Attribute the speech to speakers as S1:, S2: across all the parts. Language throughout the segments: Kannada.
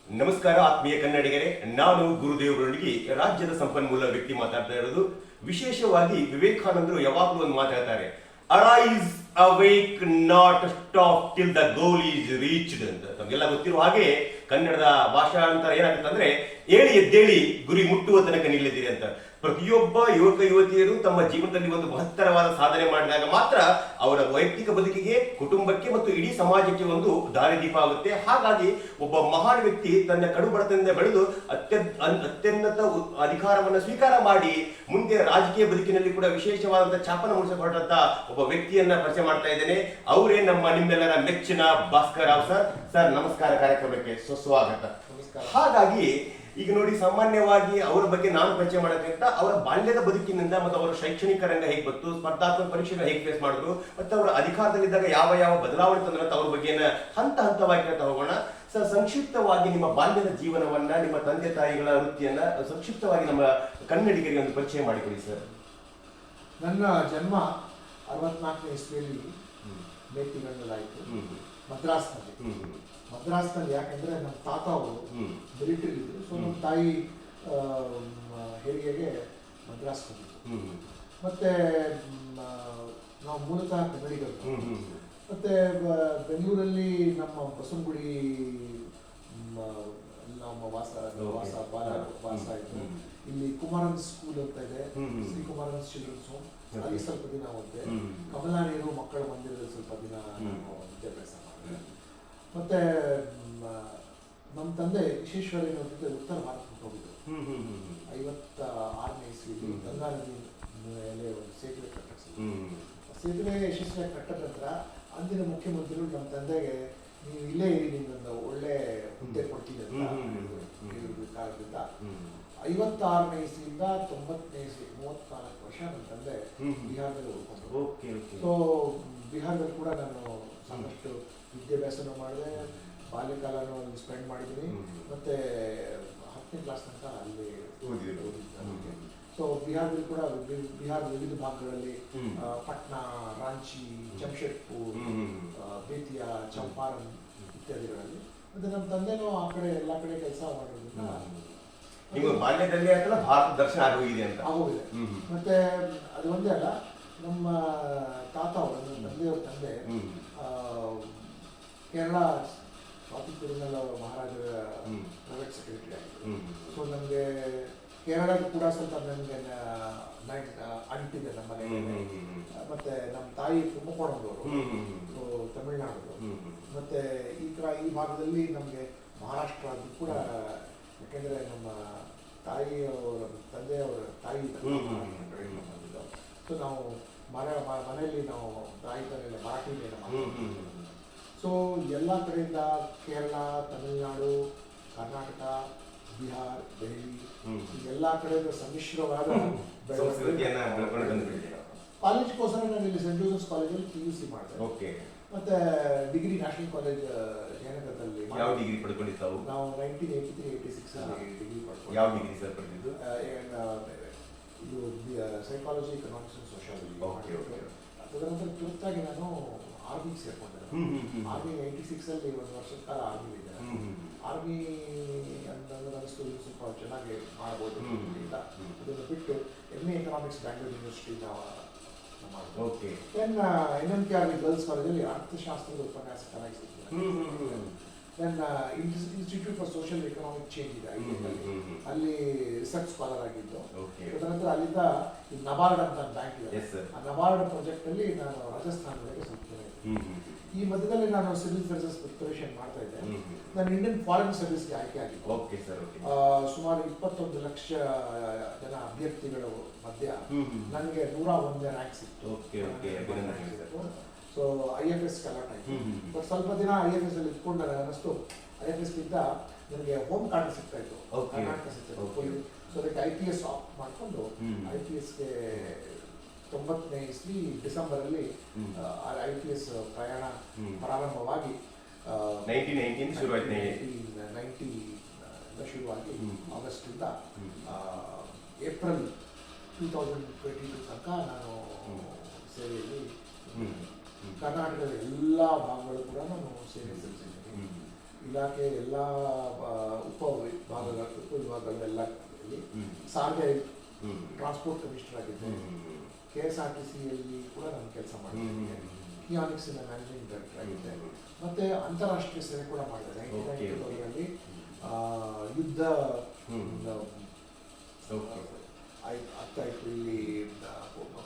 S1: ನಮಸ್ಕಾರ ಆತ್ಮೀಯ ಕನ್ನಡಿಗರೇ, ನಾನು ಗುರುದೇವ್ ರುಂಡಗಿ, ರಾಜ್ಯದ ಸಂಪನ್ಮೂಲ ವ್ಯಕ್ತಿ ಮಾತಾಡ್ತಾ ಇರೋದು. ವಿಶೇಷವಾಗಿ ವಿವೇಕಾನಂದರು ಯಾವಾಗಲೂ ಒಂದು ಮಾತಾಡ್ತಾರೆ, arise awake not stop till the goal is reached ಅಂತ. ನಮಗೆಲ್ಲ ಗೊತ್ತಿರುವ ಹಾಗೆ ಕನ್ನಡದ ಭಾಷಾಂತರ ಏನಾಗುತ್ತೆ ಅಂದ್ರೆ, ಏಳಿ ಎದ್ದೇಳಿ ಗುರಿ ಮುಟ್ಟುವ ತನಕ ನಿಲ್ಲದಿರಿ ಅಂತ. ಪ್ರತಿಯೊಬ್ಬ ಯುವಕ ಯುವತಿಯರು ತಮ್ಮ ಜೀವನದಲ್ಲಿ ಒಂದು ಮಹತ್ತರವಾದ ಸಾಧನೆ ಮಾಡಿದಾಗ ಮಾತ್ರ ಅವರ ವೈಯಕ್ತಿಕ ಬದುಕಿಗೆ, ಕುಟುಂಬಕ್ಕೆ ಮತ್ತು ಇಡೀ ಸಮಾಜಕ್ಕೆ ಒಂದು ದಾರಿದೀಪ ಆಗುತ್ತೆ. ಹಾಗಾಗಿ ಒಬ್ಬ ಮಹಾನ್ ವ್ಯಕ್ತಿ ತನ್ನ ಕಡು ಬಡತನದಿಂದ ಬೆಳೆದು ಅತ್ಯುನ್ನತ ಅಧಿಕಾರವನ್ನು ಸ್ವೀಕಾರ ಮಾಡಿ ಮುಂದೆ ರಾಜಕೀಯ ಬದುಕಿನಲ್ಲಿ ಕೂಡ ವಿಶೇಷವಾದಂತಹ ಛಾಪನ ಮೂಡಿಸಲ್ಪಟ್ಟಂತ ಒಬ್ಬ ವ್ಯಕ್ತಿಯನ್ನ ಪರಿಚಯ ಮಾಡ್ತಾ ಇದ್ದೇನೆ. ಅವರೇ ನಿಮ್ಮೆಲ್ಲರ ಮೆಚ್ಚಿನ ಭಾಸ್ಕರ್ ರಾವ್ ಸರ್. ಸರ್ ನಮಸ್ಕಾರ, ಕಾರ್ಯಕ್ರಮಕ್ಕೆ ಸುಸ್ವಾಗತ. ಹಾಗಾಗಿ ಈಗ ನೋಡಿ, ಸಾಮಾನ್ಯವಾಗಿ ಅವರ ಬಗ್ಗೆ ನಾನು ಪರಿಚಯ ಮಾಡೋಕ್ಕಿಂತ ಅವರ ಬಾಲ್ಯದ ಬದುಕಿನಿಂದ ಮತ್ತು ಅವರ ಶೈಕ್ಷಣಿಕ ರಂಗ ಹೇಗೆ ಬಂತು, ಸ್ಪರ್ಧಾತ್ಮಕ ಪರೀಕ್ಷೆನ ಹೇಗೆ ಫೇಸ್ ಮಾಡಿದ್ರು, ಮತ್ತು ಅವರ ಅಧಿಕಾರದಲ್ಲಿದ್ದಾಗ ಯಾವ ಬದಲಾವಣೆ ತಂದ್ರಂತ ಅವ್ರ ಬಗ್ಗೆ ಹಂತ ಹಂತವಾಗಿ ಹೋಗೋಣ. ಸರ್, ಸಂಕ್ಷಿಪ್ತವಾಗಿ ನಿಮ್ಮ ಬಾಲ್ಯದ ಜೀವನವನ್ನ, ನಿಮ್ಮ ತಂದೆ ತಾಯಿಗಳ ವೃತ್ತಿಯನ್ನ ಸಂಕ್ಷಿಪ್ತವಾಗಿ ನಮ್ಮ ಕನ್ನಡಿಗರಿಗೆ ಒಂದು ಪರಿಚಯ ಮಾಡಿಕೊಡಿ ಸರ್.
S2: ನನ್ನ ಜನ್ಮ 64ನೇ ಇಸ್ವಿಯಲ್ಲಿ ಮೇತಿಗಂಡಲಾಯಿತು, ಮದ್ರಾಸ್ನಲ್ಲಿ. ಯಾಕಂದ್ರೆ ನಮ್ಮ ತಾತ ಅವರು ಮಿಲಿಟರಿ ಇದ್ರು, ಸೊ ನಮ್ಮ ತಾಯಿ ಹೆರಿಗೆಗೆ ಮದ್ರಾಸ್ ಬಂದಿತ್ತು. ಮತ್ತೆ ನಾವು ಮೂಲತಃ ಕನ್ನಡಿಗರು. ಮತ್ತೆ ಬೆಂಗಳೂರಲ್ಲಿ ನಮ್ಮ ಬಸವನಗುಡಿ ನಮ್ಮ ವಾಸ ಆಯಿತು. ಇಲ್ಲಿ ಕುಮಾರನ್ ಸ್ಕೂಲ್ ಅಂತ ಇದೆ, ಶ್ರೀ ಕುಮಾರನ್ ಚಿಲ್ಡ್ರನ್ಸ್ ಹೋಮ್, ಅಲ್ಲಿ ಸ್ವಲ್ಪ ದಿನ ಓದಿದೆ. ಕಮಲಾನೇರು ಮಕ್ಕಳ ಮಂದಿರದಲ್ಲಿ ಸ್ವಲ್ಪ ದಿನ ವಿದ್ಯಾಭ್ಯಾಸ ಮಾಡಿದೆ. ಮತ್ತೆ ನಮ್ಮ ತಂದೆ ವಿಶ್ವೇಶ್ವರಯ್ಯ ಜೊತೆ ಉತ್ತರ ಭಾರತಕ್ಕೆ ಹೋಗಿದ್ರು. 56ನೇ ಇಸ್ವಿಯಲ್ಲಿ ಗಂಗಾ ನದಿ ಮೇಲೆ ಒಂದು ಸೇತುವೆ ಕಟ್ಟಿಸಿದ್ರು. ಸೇತುವೆ ಯಶಸ್ವಿಯಾಗಿ ಕಟ್ಟಿದ ನಂತರ ಅಂದಿನ ಮುಖ್ಯಮಂತ್ರಿಗಳು ನಮ್ಮ ತಂದೆಗೆ, ನೀವು ಇಲ್ಲೇ ಇರಿ, ನಿಮ್ಗೊಂದು ಒಳ್ಳೆ ಹುದ್ದೆ ಕೊಡ್ತೀನಿ ಅಂತ ಕಾರಣದಿಂದ 56ನೇ ಇಸ್ವಿಯಿಂದ 90ನೇ ಇಸ್ವಿ 34 ವರ್ಷ ನನ್ನ ತಂದೆ ಬಿಹಾರದಲ್ಲಿ ಉಳ್ಕೊಂಡ್ರು. ಸೊ ಬಿಹಾರದಲ್ಲಿ ಕೂಡ ನಾನು ಸಾಕಷ್ಟು ವಿದ್ಯಾಭ್ಯಾಸನೂ ಮಾಡಿದೆ, ಬಾಲ್ಯಕಾಲನೂ ಅಲ್ಲಿ ಸ್ಪೆಂಡ್ ಮಾಡಿದ್ದೀನಿ. ಮತ್ತೆ 10ನೇ ಕ್ಲಾಸ್ ತನಕ ಅಲ್ಲಿ ಓದಿದ್ದೆ. ಸೊ ಬಿಹಾರದಲ್ಲಿ ಕೂಡ ಬಿಹಾರದ ವಿವಿಧ ಭಾಗಗಳಲ್ಲಿ ಪಟ್ನಾ, ರಾಂಚಿ, ಜಮ್ಶೆಡ್ಪುರ್, ಬೇತಿಯಾ, ಚಂಪಾರನ್ ಇತ್ಯಾದಿಗಳಲ್ಲಿ. ಮತ್ತೆ ನಮ್ಮ ತಂದೆನೂ ಆ ಕಡೆ ಎಲ್ಲ ಕಡೆ ಕೆಲಸ ಮಾಡೋದ್ರಿಂದ
S1: ನೀವು ಬಾಲ್ಯದಲ್ಲಿ ಅಥವಾ ಭಾರತ ದರ್ಶನ ಆಗೋಗಿದೆ ಅಂತ
S2: ಆಗೋಗಿದೆ. ಮತ್ತೆ ಅದು ಒಂದೇ ಅಲ್ಲ, ನಮ್ಮ ತಾತ ಅವರು, ನನ್ನ ತಂದೆಯವ್ರ ತಂದೆ ಕೇರಳ ಸ್ವಾತಂತ್ರ್ಯ ಮಹಾರಾಜರ ಪ್ರೈವೇಟ್ ಸೆಕ್ರೆಟರಿ ಆಗಿತ್ತು. ಸೊ ನಮಗೆ ಕೇರಳದ ಕೂಡ ಸ್ವಲ್ಪ ನನಗೆ ಅಂಟಿದೆ ನಮ್ಮ ಮನೆಯಲ್ಲಿ. ಮತ್ತೆ ನಮ್ಮ ತಾಯಿ ಕುಂಭಕೋಣದವರು, ಸೊ ತಮಿಳುನಾಡು. ಮತ್ತೆ ಈ ಭಾಗದಲ್ಲಿ ನಮಗೆ ಮಹಾರಾಷ್ಟ್ರ ಅದು ಕೂಡ, ಯಾಕೆಂದರೆ ನಮ್ಮ ತಾಯಿಯವರ ತಂದೆಯವರ ತಾಯಿ ಬಂದಿದ್ದು. ಸೊ ನಾವು ಮನೆಯಲ್ಲಿ ನಾವು ತಾಯಿ ತಂದೆ ಮರಾಠಿಯಿಂದ ಮಾತಾಡ್ತೀವಿ. ಸೊ ಎಲ್ಲ ಕಡೆಯಿಂದ ಕೇರಳ, ತಮಿಳುನಾಡು, ಕರ್ನಾಟಕ, ಬಿಹಾರ್, ದೆಹಲಿ, ಎಲ್ಲ ಕಡೆಯಿಂದ ಸಮ್ಮಿಶ್ರವಾದ ಕಾಲೇಜ್ಗೋಸ್ಕರ ನಾನು ಇಲ್ಲಿ ಸೆಂಟ್ ಜೋಸೆಫ್ಸ್ ಕಾಲೇಜಲ್ಲಿ PUC ಮಾಡಿದೆ. ಮತ್ತೆ ಡಿಗ್ರಿ ನ್ಯಾಷನಲ್ ಕಾಲೇಜ್ ಜಯನಗರದಲ್ಲಿ.
S1: ಯಾವ ಡಿಗ್ರಿ ಪಡ್ಕೊಂಡಿದ್ದಾವು?
S2: ನಾವು 1983-86 ಅಲ್ಲಿ ಡಿಗ್ರಿ ಪಡ್ಕೊಂಡು.
S1: ಯಾವ ಡಿಗ್ರಿ ಸರ್ ಪಡೆದಿದ್ದು?
S2: ಇದು ಸೈಕಾಲಜಿ, ಎಕನಾಮಿಕ್ಸ್ ಅಂಡ್ ಸೋಷಿಯಾಲಜಿ. ತದನಂತರ ತುರ್ತಾಗಿ ನಾನು ಆರ್ಮಿಗೆ ಸೇರ್ಕೊಂಡೆ. ಆರ್ಮಿ 86 ಅಲ್ಲಿ 1 ವರ್ಷದ ಕಾಲ ಆರ್ಮಿ ಇದೆ. ಆರ್ಮಿ ಅಂತಂದ್ರೆ ಅನಿಸ್ತು ಸ್ವಲ್ಪ ಚೆನ್ನಾಗಿ ಮಾಡ್ಬೋದು ಅಂತ ಅದನ್ನು ಬಿಟ್ಟು MA ಎಕನಾಮಿಕ್ಸ್ ಬ್ಯಾಂಗ್ಳೂರ್ ಯೂನಿವರ್ಸಿಟಿ ನಾವು ಮಾಡಿದೆ. ದೆನ್ NMKRV ಗರ್ಲ್ಸ್ ಕಾಲೇಜಲ್ಲಿ ಅರ್ಥಶಾಸ್ತ್ರದ ಉಪನ್ಯಾಸಕರಾಗಿ ಸಿಗ್ತದೆ. Then institute for social economic change ಇದೆ ಅಲ್ಲಿ ರಿಸರ್ಚ್ ಸ್ಕಾಲರ್ ಆಗಿದ್ದು. ತದನಂತರ ಅಲ್ಲಿಂದ ನಬಾರ್ಡ್ ಅಂತ ಬ್ಯಾಂಕ್ ಇದೆ, ಆ ನಬಾರ್ಡ್ ಪ್ರಾಜೆಕ್ಟ್ ಅಲ್ಲಿ ನಾನು ರಾಜಸ್ಥಾನದಲ್ಲಿ ಸಿಗ್ತೇನೆ. ಈ ಮಧ್ಯದಲ್ಲಿ ನಾನು ಸಿವಿಲ್ ಸರ್ವಿಸಸ್ ಪ್ರಿಪರೇಷನ್ ಮಾಡ್ತಾ ಇದ್ದೆ. ನಾನು ಇಂಡಿಯನ್ ಫಾರಿನ್ ಸರ್ವಿಸ್ಗೆ ಆಯ್ಕೆ ಆಗಿದ್ದು. ಸುಮಾರು 21 ಲಕ್ಷ ಜನ ಅಭ್ಯರ್ಥಿಗಳ ಮಧ್ಯ ನನಗೆ 101ನೇ ರ್ಯಾಂಕ್ ಸಿಕ್ತು. ಸೊ IFS ಅಲಾಟ್ ಆಯಿತು. ಬಟ್ ಸ್ವಲ್ಪ ದಿನ IFS ಅಲ್ಲಿ ಇಟ್ಕೊಂಡು ನನಗೆ ಅನ್ನಿಸ್ತು, IFS ಗಿಂತ ನನಗೆ ಹೋಮ್ ಕಾರ್ಡ್ ಸಿಗ್ತಾ ಇತ್ತು, ಕರ್ನಾಟಕ ಸಿಗ್ತಾಯಿತ್ತು. ಸೊ ಅದಕ್ಕೆ IPS ಆಫ್ ಮಾಡಿಕೊಂಡು IPSಗೆ 90ನೇ ಇಸ್ವಿ ಡಿಸೆಂಬರಲ್ಲಿ IPS ಪ್ರಯಾಣ ಪ್ರಾರಂಭವಾಗಿ
S1: 1990
S2: ಶುರುವಾಗಿ ಆಗಸ್ಟಿಂದ ಏಪ್ರಿಲ್ 2022 ತನಕ ನಾನು ಸೇವೆಯಲ್ಲಿ ಕರ್ನಾಟಕದ ಎಲ್ಲ ಭಾಗಗಳು ಕೂಡ ನಾನು ಸೇವೆ ಸಲ್ಲಿಸಿದ್ದೀನಿ. ಇಲಾಖೆ ಎಲ್ಲ ಉಪವಿಭಾಗಗಳೆಲ್ಲ ಸಾರಿಗೆ ಟ್ರಾನ್ಸ್ಪೋರ್ಟ್ ಕಮಿಷನರ್ ಆಗಿದ್ದೆ. KSRTCಯಲ್ಲಿ ಕೂಡ ನಾನು ಕೆಲಸ ಮಾಡಿದ್ದೆ. ಕಿಯಾನಿಕ್ಸಿನ ಮ್ಯಾನೇಜಿಂಗ್ ಡೈರೆಕ್ಟರ್ ಆಗಿದ್ದೆ. ಮತ್ತು ಅಂತಾರಾಷ್ಟ್ರೀಯ ಸೇವೆ ಕೂಡ ಮಾಡಿದೆ. 1992ರಲ್ಲಿ ಯುದ್ಧ ಆಗ್ತಾಯಿತ್ತು ಇಲ್ಲಿ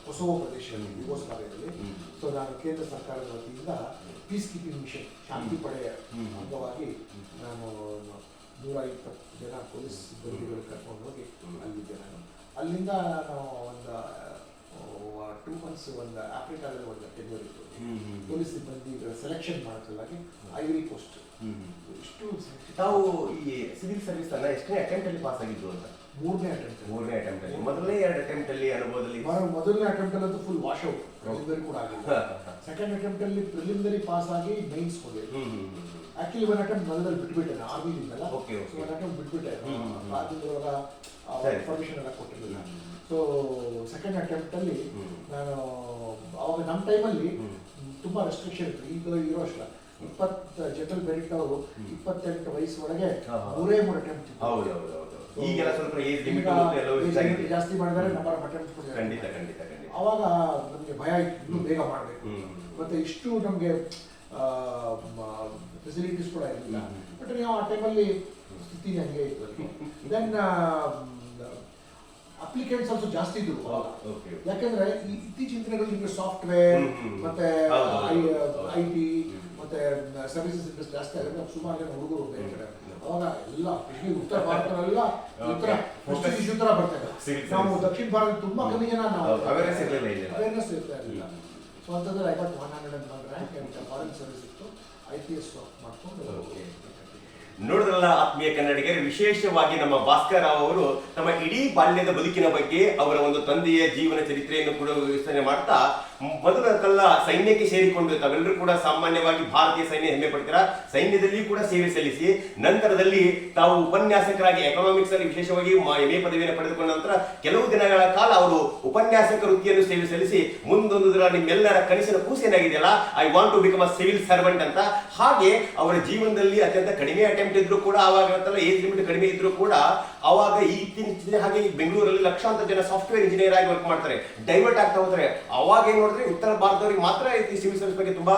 S2: ಕೊಸೋವೋ ಪ್ರದೇಶದಲ್ಲಿ, ಯುಗೋಸ್ಲಾವಿಯಾದಲ್ಲಿ. ಸೊ ನಾನು ಕೇಂದ್ರ ಸರ್ಕಾರದ ವತಿಯಿಂದ ಪೀಸ್ ಕೀಪಿಂಗ್ ಮಿಷನ್, ಶಾಂತಿ ಪಡೆಯ ಅಂಗವಾಗಿ ನಾನು 120 ಜನ ಪೊಲೀಸ್ ಸಿಬ್ಬಂದಿಗಳು ಕರ್ಕೊಂಡು ಹೋಗಿ ಅಲ್ಲಿದ್ದೆ. ನಾನು ಅಲ್ಲಿಂದ ನಾನು ಒಂದು 2 months ಒಂದು ಆಫ್ರಿಕಾದಲ್ಲಿ ಒಂದು ಟೆನ್ಯೂರ್ ಇತ್ತು. ಪೊಲೀಸ್ ಸಿಬ್ಬಂದಿಗಳ ಸೆಲೆಕ್ಷನ್ ಮಾಡೋದ್ರಲ್ಲಾಗಿ ಐವರಿ ಕೋಸ್ಟ್. ಇಷ್ಟು
S1: ತಾವು ಈ ಸಿವಿಲ್ ಸರ್ವಿಸ್ ಅನ್ನ ಎಷ್ಟನೇ ಅಟೆಂಪ್ಟ್ ಅಲ್ಲಿ ಪಾಸ್ ಆಗಿದ್ದು ಅಂತ?
S2: ಮೂರನೇ ಅಟೆಂಪ್ಟ್
S1: ಅಲ್ಲಿ. ಮೊದಲನೇ 2 ಅಟೆಂಪ್ಟ್ ಅಲ್ಲಿ ಅನುಭವದಲ್ಲಿ
S2: ಮೊದಲನೇ ಅಟೆಂಪ್ಟ್ ಅಲ್ಲಿ ಫುಲ್ ವಾಶ್ ಔಟ್, ಪ್ರಿಲಿಮಿನರಿ ಕೂಡ ಆಗಿಲ್ಲ. ಸೆಕೆಂಡ್ ಅಟೆಂಪ್ಟ್ ಅಲ್ಲಿ ಪ್ರಿಲಿಮಿನರಿ ಪಾಸ್ ಆಗಿ ಮೈನ್ಸ್ ಹೋದೆ. ಆಕ್ಚುಲಿ ಒಂದು ಅಟೆಂಪ್ಟ್ ಮೊದಲಲ್ಲಿ ಬಿಟ್ಬಿಟ್ಟೆ, ಆರ್ಮಿಲಿಂದಲ್ಲ. ಒಂದು ಅಟೆಂಪ್ಟ್ ಬಿಟ್ಬಿಟ್ಟೆ, ಪರ್ಮಿಷನ್ ಎಲ್ಲ ಕೊಟ್ಟಿರಲಿಲ್ಲ. ಸೊ ಸೆಕೆಂಡ್ ಅಟೆಂಪ್ಟ್ ಅಲ್ಲಿ ನಾನು ಅವಾಗ ನಮ್ಮ ಟೈಮಲ್ಲಿ ತುಂಬಾ ರೆಸ್ಟ್ರಿಕ್ಷನ್ ಇತ್ತು, ಈಗ ಇರೋ ಅಷ್ಟ. 20 ಜನರಲ್ ಮೆರಿಟ್ ಅವರು 28 ವಯಸ್ಸೊಳಗೆ 3 ಅಟೆಂಪ್ಟ್
S1: ಈಗೆಲ್ಲ ಸ್ವಲ್ಪ
S2: ಜಾಸ್ತಿ ಮಾಡಿದರೆ ನಂಬರ್ ಆಫ್ ಅಟೆಂಪ್ಟ್ ಅವಾಗ ನಮಗೆ ಭಯ ಇತ್ತು, ಇನ್ನೂ ಬೇಗ ಮಾಡಬೇಕು. ಮತ್ತೆ ಇಷ್ಟು ನಮಗೆ ಫೆಸಿಲಿಟೀಸ್ ಕೂಡ ಇರಲಿಲ್ಲ. ಬಟ್ ನಾವು ಆ ಟೈಮಲ್ಲಿ ಸ್ಥಿತಿ ಹಂಗೆ ಇತ್ತು. ದೆನ್ ಅಪ್ಲಿಕೆಂಟ್ಸ್ ಆಲ್ಸೋ ಜಾಸ್ತಿ ಇದ್ರು ಅವಾಗ. ಯಾಕಂದ್ರೆ ಇತ್ತೀಚಿನ ದಿನಗಳಲ್ಲಿ ನಿಮಗೆ ಸಾಫ್ಟ್ವೇರ್ ಮತ್ತೆ IT ಮತ್ತೆ ಸರ್ವಿಸಸ್ ಇಂಡಸ್ಟ್ರಿ ಜಾಸ್ತಿ ಆಗುತ್ತೆ. ಸುಮಾರು ಜನ ಹುಡುಗರು ಬೇರೆ ಕಡೆ ಅವಾಗ ಎಲ್ಲ ಉತ್ತರ ಭಾರತದಲ್ಲ ಉತ್ತರ ಬರ್ತಾರೆ. ನಾವು ದಕ್ಷಿಣ ಭಾರತ ತುಂಬಾ ಕಮ್ಮಿ ಜನ ನಾವು ಅವೇರ್ನೆಸ್ ಇರ್ತಾ ಇರಲಿಲ್ಲ. ಸೊ ಅಂತಂದ್ರೆ I got 101 rank and foreign service ಇತ್ತು. IPS ಮಾಡ್ಕೊಂಡು
S1: ನೋಡಿದ್ರಲ್ಲ ಆತ್ಮೀಯ ಕನ್ನಡಿಗರು, ವಿಶೇಷವಾಗಿ ನಮ್ಮ ಭಾಸ್ಕರ್ ರಾವ್ ಅವರು ತಮ್ಮ ಇಡೀ ಬಾಲ್ಯದ ಬದುಕಿನ ಬಗ್ಗೆ, ಅವರ ಒಂದು ತಂದೆಯ ಜೀವನ ಚರಿತ್ರೆಯನ್ನು ಕೂಡ ವಿಸ್ತರಣೆ ಮಾಡ್ತಾ ಮೊದಲ ಸೈನ್ಯಕ್ಕೆ ಸೇರಿಕೊಂಡು, ತಾವೆಲ್ಲರೂ ಕೂಡ ಸಾಮಾನ್ಯವಾಗಿ ಭಾರತೀಯ ಸೈನ್ಯ ಹೆಮ್ಮೆ ಪಡ್ತೀರಾ, ಸೈನ್ಯದಲ್ಲಿ ಕೂಡ ಸೇವೆ ಸಲ್ಲಿಸಿ ನಂತರದಲ್ಲಿ ತಾವು ಉಪನ್ಯಾಸಕರಾಗಿ ಎಕನಾಮಿಕ್ಸ್ ಅಲ್ಲಿ ವಿಶೇಷವಾಗಿ MA ಪದವಿಯನ್ನು ಪಡೆದುಕೊಂಡ ನಂತರ ಕೆಲವು ದಿನಗಳ ಕಾಲ ಅವರು ಉಪನ್ಯಾಸಕ ವೃತ್ತಿಯನ್ನು ಸೇವೆ ಸಲ್ಲಿಸಿ ಮುಂದೊಂದು ದಿನ ನಿಮ್ಮೆಲ್ಲರ ಕನಸಿನ ಕೂಸೇನಾಗಿದೆಯಲ್ಲ, I want to become a civil servant ಅಂತ. ಹಾಗೆ ಅವರ ಜೀವನದಲ್ಲಿ ಅತ್ಯಂತ ಕಡಿಮೆ ಅಟೆಂಪ್ಟ್ ಇದ್ರು ಕೂಡ, ಅವಾಗ ಏಜ್ ಲಿಮಿಟ್ ಕಡಿಮೆ ಇದ್ರು ಕೂಡ, ಅವಾಗ ಇತ್ತೀಚಿನ ಹಾಗೆ ಬೆಂಗಳೂರಲ್ಲಿ ಲಕ್ಷಾಂತರ ಜನ ಸಾಫ್ಟ್ವೇರ್ ಇಂಜಿನಿಯರ್ ಆಗಿ ವರ್ಕ್ ಮಾಡ್ತಾರೆ, ಡೈವರ್ಟ್ ಆಗ್ತಾ ಹೋಗ್ತಾರೆ. ಅವಾಗ ಏನ್ ನೋಡಿದ್ರೆ ಉತ್ತರ ಭಾರತದವರಿಗೆ ಮಾತ್ರ ಸಿವಿಲ್ ಸರ್ವಿಸ್ ಬಗ್ಗೆ ತುಂಬಾ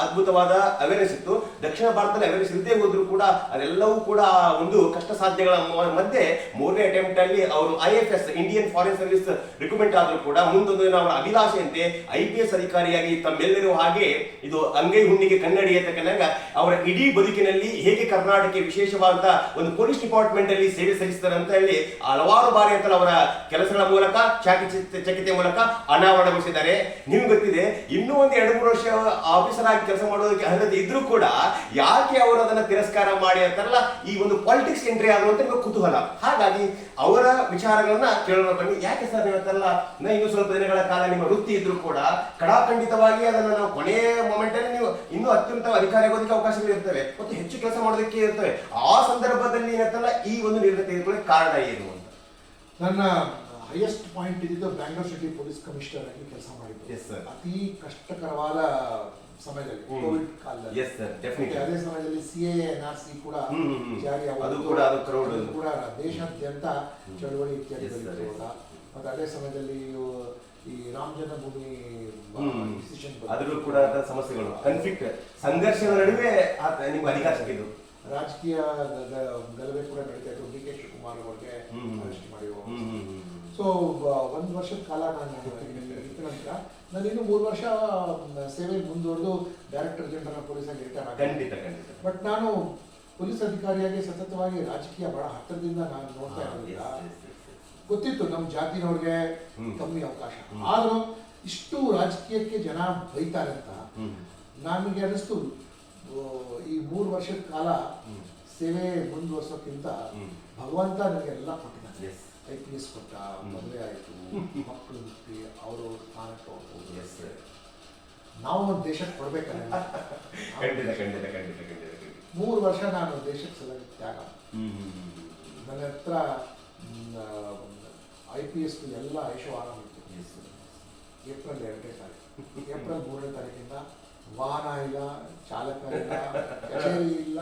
S1: ಅದ್ಭುತವಾದ ಅವೇರ್ನೆಸ್ ಇತ್ತು. ದಕ್ಷಿಣ ಭಾರತದಲ್ಲಿ ಅವೇರ್ನೆಸ್ ಇಲ್ಲದೆ ಹೋದ್ರು ಕೂಡ ಅದೆಲ್ಲವೂ ಕೂಡ ಒಂದು ಕಷ್ಟ ಸಾಧ್ಯಗಳ ಮಧ್ಯೆ 3ನೇ ಅಟೆಂಪ್ಟ್ ಅಲ್ಲಿ ಅವರು IFS Indian foreign service recruitment ಆದ್ರೂ ಕೂಡ ಮುಂದೊಂದು ದಿನ ಅವರ ಅಭಿಲಾಷೆಯಂತೆ IPS ಅಧಿಕಾರಿಯಾಗಿ ತಮ್ಮೆಲ್ಲರೂ ಹಾಗೆ ಇದು ಅಂಗೈ ಹುಣ್ಣಿಗೆ ಕನ್ನಡಿ ಅಂತಕ್ಕಂಗ ಅವರ ಇಡೀ ಬದುಕಿನಲ್ಲಿ ಹೇಗೆ ಕರ್ನಾಟಕ ವಿಶೇಷವಾದಂತ ಒಂದು ಪೊಲೀಸ್ ಡಿಪಾರ್ಟ್ಮೆಂಟ್ ಅಲ್ಲಿ ಸೇವೆ ಸಲ್ಲಿಸ್ತಾರೆ ಅಂತ ಹೇಳಿ ಹಲವಾರು ಬಾರಿ ಅಂತ ಅವರ ಕೆಲಸಗಳ ಮೂಲಕ ಚಕಿತೆ ಮೂಲಕ ಅನಾವರಣಗೊಳಿಸಿದ್ದಾರೆ. ನಿಮ್ಗೆ ಗೊತ್ತಿದೆ, ಇನ್ನೂ ಒಂದು 2-3 ವರ್ಷ ಆಫೀಸರ್ ಆಗಿ ಕೆಲಸ ಮಾಡೋದಕ್ಕೆ ಅರ್ಹತೆ ಇದ್ರೂ ಕೂಡ ಯಾಕೆ ಅವರು ಅದನ್ನ ತಿರಸ್ಕಾರ ಮಾಡಿ ಅಂತಾರಲ್ಲ, ಈ ಒಂದು ಪಾಲಿಟಿಕ್ಸ್ ಎಂಟ್ರಿ ಆದ್ರು ಅಂತ ನಿಮಗೆ ಕುತೂಹಲ. ಹಾಗಾಗಿ ಅವರ ವಿಚಾರಗಳನ್ನ ಕೇಳೋಣ ಬನ್ನಿ. ಯಾಕೆ ಸರ್ ಇವತ್ತೆಲ್ಲ ಇನ್ನೂ ಸ್ವಲ್ಪ ದಿನಗಳ ಕಾಲ ನಿಮ್ಮ ವೃತ್ತಿ ಇದ್ರೂ ಕೂಡ ಖಡಾಖಂಡಿತವಾಗಿ ಅದನ್ನ ನಾವು ಕೊನೆಯ ಮೊಮೆಂಟ್ ಅಲ್ಲಿ ನೀವು ಇನ್ನೂ ಅತ್ಯುನ್ನತ ಅಧಿಕಾರಿ ಆಗೋದಕ್ಕೆ ಅವಕಾಶಗಳು ಇರ್ತವೆ ಮತ್ತು ಹೆಚ್ಚು ಕೆಲಸ ಮಾಡೋದಕ್ಕೆ ಇರ್ತವೆ. ಆ ಸಂದರ್ಭದಲ್ಲಿ ಏನಂತಲ್ಲ ಈ ಒಂದು ನಿರ್ಣಯ ತೆಗೆದುಕೊಳ್ಳೋಕೆ ಕಾರಣ ಏನು ಅಂತ?
S2: ನನ್ನ ಹೈಯೆಸ್ಟ್ ಪಾಯಿಂಟ್ ಇದ್ದಿದ್ದು ಬ್ಯಾಂಗ್ಳೂರ್ ಸಿಟಿ ಪೊಲೀಸ್ ಕಮಿಷನರ್ ಆಗಿ ಕೆಲಸ ಮಾಡಿದ್ದು. ಅತಿ ಕಷ್ಟಕರವಾದ ಸಮಯದಲ್ಲಿ, ಕೋವಿಡ್ ಕಾಲದಲ್ಲಿ. ಅದೇ ಸಮಯದಲ್ಲಿ CAA NRC ಕೂಡ ಜಾರಿ ಕೂಡ ದೇಶಾದ್ಯಂತ ಚಳವಳಿ ಇತ್ಯಾದಿ. ಮತ್ತೆ ಅದೇ ಸಮಯದಲ್ಲಿ ಈ ರಾಮ ಜನ್ಮಭೂಮಿ ಡಿಸಿಷನ್
S1: ಅದರಲ್ಲೂ ಕೂಡ ಸಮಸ್ಯೆಗಳು, ಕನ್ಫ್ಲಿಕ್ಟ್, ಸಂಘರ್ಷದ ನಡುವೆ ನಿಮ್ಗೆ ಅಧಿಕಾರ ಸಿಕ್ಕಿದ್ದು.
S2: ರಾಜಕೀಯ ಗಲಭೆ ಕೂಡ ನಡೀತಾ ಇತ್ತು. DK ಶಿವಕುಮಾರ್ ಅವರಿಗೆ ಅರೆಸ್ಟ್ ಮಾಡಿದ್ರು. ಸೊ 1 ವರ್ಷದ ಕಾಲ ನಾನು ಇದ್ದ ನಂತರ ನಾನು ಇನ್ನು 3 ವರ್ಷ ಸೇವೆ ಮುಂದುವರೆದು ಡೈರೆಕ್ಟರ್ ಜನರಲ್ ಪೊಲೀಸ್ ಆಗಿ ರಿಟೈರ್ ಆಗಿದೆ. ಬಟ್ ನಾನು ಪೊಲೀಸ್ ಅಧಿಕಾರಿಯಾಗಿ ಸತತವಾಗಿ ರಾಜಕೀಯ ಬಹಳ ಹತ್ತಿರದಿಂದ ನಾನು ನೋಡ್ತಾ ಇರೋದಿಲ್ಲ. ಗೊತ್ತಿತ್ತು ನಮ್ಮ ಜಾತಿನವ್ರಿಗೆ ಕಮ್ಮಿ ಅವಕಾಶ, ಆದ್ರೂ ಇಷ್ಟು ರಾಜಕೀಯಕ್ಕೆ ಜನ ಬೈತಾರೆ ಅಂತ ನಮಗೆ ಅನಿಸ್ತು. ಈ 3 ವರ್ಷದ ಕಾಲ ಸೇವೆ ಮುಂದುವರ್ಸೋಕ್ಕಿಂತ ಭಗವಂತ ನನಗೆ ಎಲ್ಲ ಕೊಟ್ಟಿದ್ದಾನೆ. IPS ಕೊಟ್ಟ, ಮದುವೆ ಆಯಿತು, ಮಕ್ಕಳು ಹುಟ್ಟಿ ಅವರು ಸ್ಥಾನಕ್ಕೆ ಹೋಗ್ಬೋದು. ನಾವು ಒಂದು ದೇಶಕ್ಕೆ ಕೊಡ್ಬೇಕಲ್ಲ. 3 ವರ್ಷ ನಾನು ದೇಶಕ್ಕೆ ಸಲ ತ್ಯಾಗ. ನನ್ನ ಹತ್ರ IPS ಎಲ್ಲ ಐಶೋ ಆರಾಮ ಇತ್ತು. ಏಪ್ರಿಲ್ 2ನೇ ತಾರೀಕು, ಏಪ್ರಿಲ್ 3ನೇ ತಾರೀಕಿಂದ ವಾಹನ ಇಲ್ಲ, ಚಾಲಕ ಇಲ್ಲ, ಕಚೇರಿ ಇಲ್ಲ,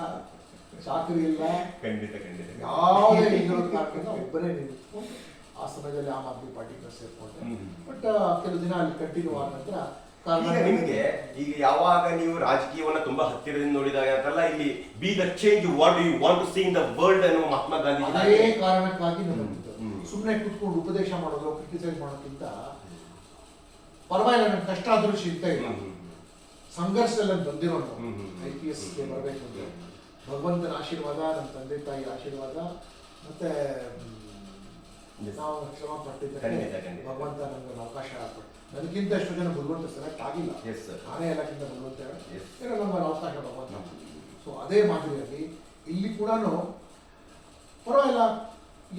S2: ಚಾಕರಿ ಇಲ್ಲ,
S1: ಖಂಡಿತ ಖಂಡಿತ.
S2: ಯಾವುದೇ ಇಲ್ಲದ ಕಾರಣದಿಂದ ಒಬ್ಬರೇ ನಿಂತ್ಕೊಂಡು ಆ ಸಮಯದಲ್ಲಿ ಆಮ್ ಆದ್ಮಿ ಪಾರ್ಟಿಗೆ ಸೇರ್ಕೊಂಡೆ. ಬಟ್ ಕೆಲವು ದಿನ ಅಲ್ಲಿ ಕಂಟಿನ್ಯೂ ಆದ ನಂತರ
S1: ಈಗ ನಿಮಗೆ ಈಗ ಯಾವಾಗ ನೀವು ರಾಜಕೀಯವನ್ನ ತುಂಬಾ ಹತ್ತಿರದಿಂದ ನೋಡಿದಾಗ ಅಂತಲ್ಲ, ಇಲ್ಲಿ be the change what you want to see in the world ಅನ್ನೋ ಮಹಾತ್ಮ ಗಾಂಧಿ
S2: ಅದೇ ಕಾರಣಕ್ಕಾಗಿ ನನಗೆ ಸುಮ್ಮನೆ ಕೂತ್ಕೊಂಡು ಉಪದೇಶ ಮಾಡೋದು, ಕ್ರಿಟಿಸೈಸ್ ಮಾಡೋಕ್ಕಿಂತ ಪರವಾಗಿಲ್ಲ, ನನ್ನ ಕಷ್ಟ ಆದರೂ ಚಿಂತೆ ಇಲ್ಲ. ಸಂಘರ್ಷದಲ್ಲಿ ಬಂದಿರೋನು IPSಗೆ ಬರಬೇಕು ಅಂದ್ರೆ ಭಗವಂತನ ಆಶೀರ್ವಾದ, ನಮ್ಮ ತಂದೆ ತಾಯಿ ಆಶೀರ್ವಾದ, ಮತ್ತೆ ನಾವು ಶ್ರಮ ಪಟ್ಟಿದ್ದಕ್ಕೆ ಭಗವಂತ ನಮ್ಗೆ ಅವಕಾಶ ಕೊಟ್ಟು, ನನಗಿಂತ ಎಷ್ಟು ಜನ ಭಗವಂತ ಸೆಲೆಕ್ಟ್ ಆಗಿಲ್ಲ, ನಾನೇ ಎಲ್ಲಕ್ಕಿಂತ ಭಗವಂತ ಏನೋ ನಮ್ಮ ಅವಕಾಶ ಭಗವಂತ. ಸೊ ಅದೇ ಮಾದರಿಯಾಗಿ ಇಲ್ಲಿ ಕೂಡ ಪರವಾಗಿಲ್ಲ,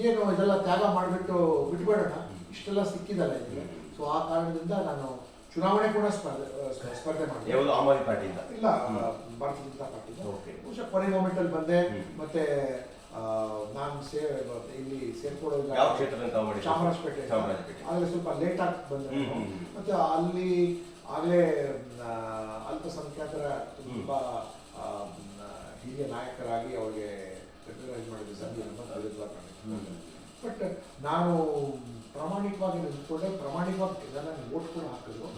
S2: ಏನು ಇದೆಲ್ಲ ತ್ಯಾಗ ಮಾಡಿಬಿಟ್ಟು ಬಿಟ್ಬೇಡೋಣ, ಇಷ್ಟೆಲ್ಲ ಸಿಕ್ಕಿದಲ್ಲ ಇಲ್ಲಿ. ಸೊ ಆ ಕಾರಣದಿಂದ ನಾನು ಚುನಾವಣೆ ಕೂಡ ಸ್ಪರ್ಧೆ ಮಾಡಿದೆ.
S1: ಆಮ್ ಆದ್ಮಿ ಪಾರ್ಟಿಯಿಂದ
S2: ಇಲ್ಲ, ಭಾರತೀಯ ಜನತಾ ಪಾರ್ಟಿಯಿಂದ. ಬಹುಶಃ ಕೊನೆ ಮೂಮೆಂಟಲ್ಲಿ ಬಂದೆ. ಮತ್ತೆ ನಾನು ಇಲ್ಲಿ ಸೇರ್ಕೊಳ್ಳೋದು
S1: ಯಾವ ಕ್ಷೇತ್ರದಿಂದ
S2: ಚಾಮರಾಜಪೇಟೆ. ಆಗಲೇ ಸ್ವಲ್ಪ ಲೇಟ್ ಆಗಿ ಬಂದೆ. ಮತ್ತೆ ಅಲ್ಲಿ ಆಗಲೇ ಅಲ್ಪಸಂಖ್ಯಾತರ ತುಂಬಾ ಹಿರಿಯ ನಾಯಕರಾಗಿ ಅವರಿಗೆ ರೆಕಗ್ನೈಸ್ ಮಾಡಿದ್ದೆ ಸಭೆಯನ್ನು. ಬಟ್ ನಾನು ಪ್ರಾಮಾಣಿಕವಾಗಿ ನಿಂತ್ಕೊಂಡೆ, ಪ್ರಾಮಾಣಿಕವಾಗಿ ನನ್ನ ವೋಟ್ ಕೂಡ ಹಾಕಿದ್ರು.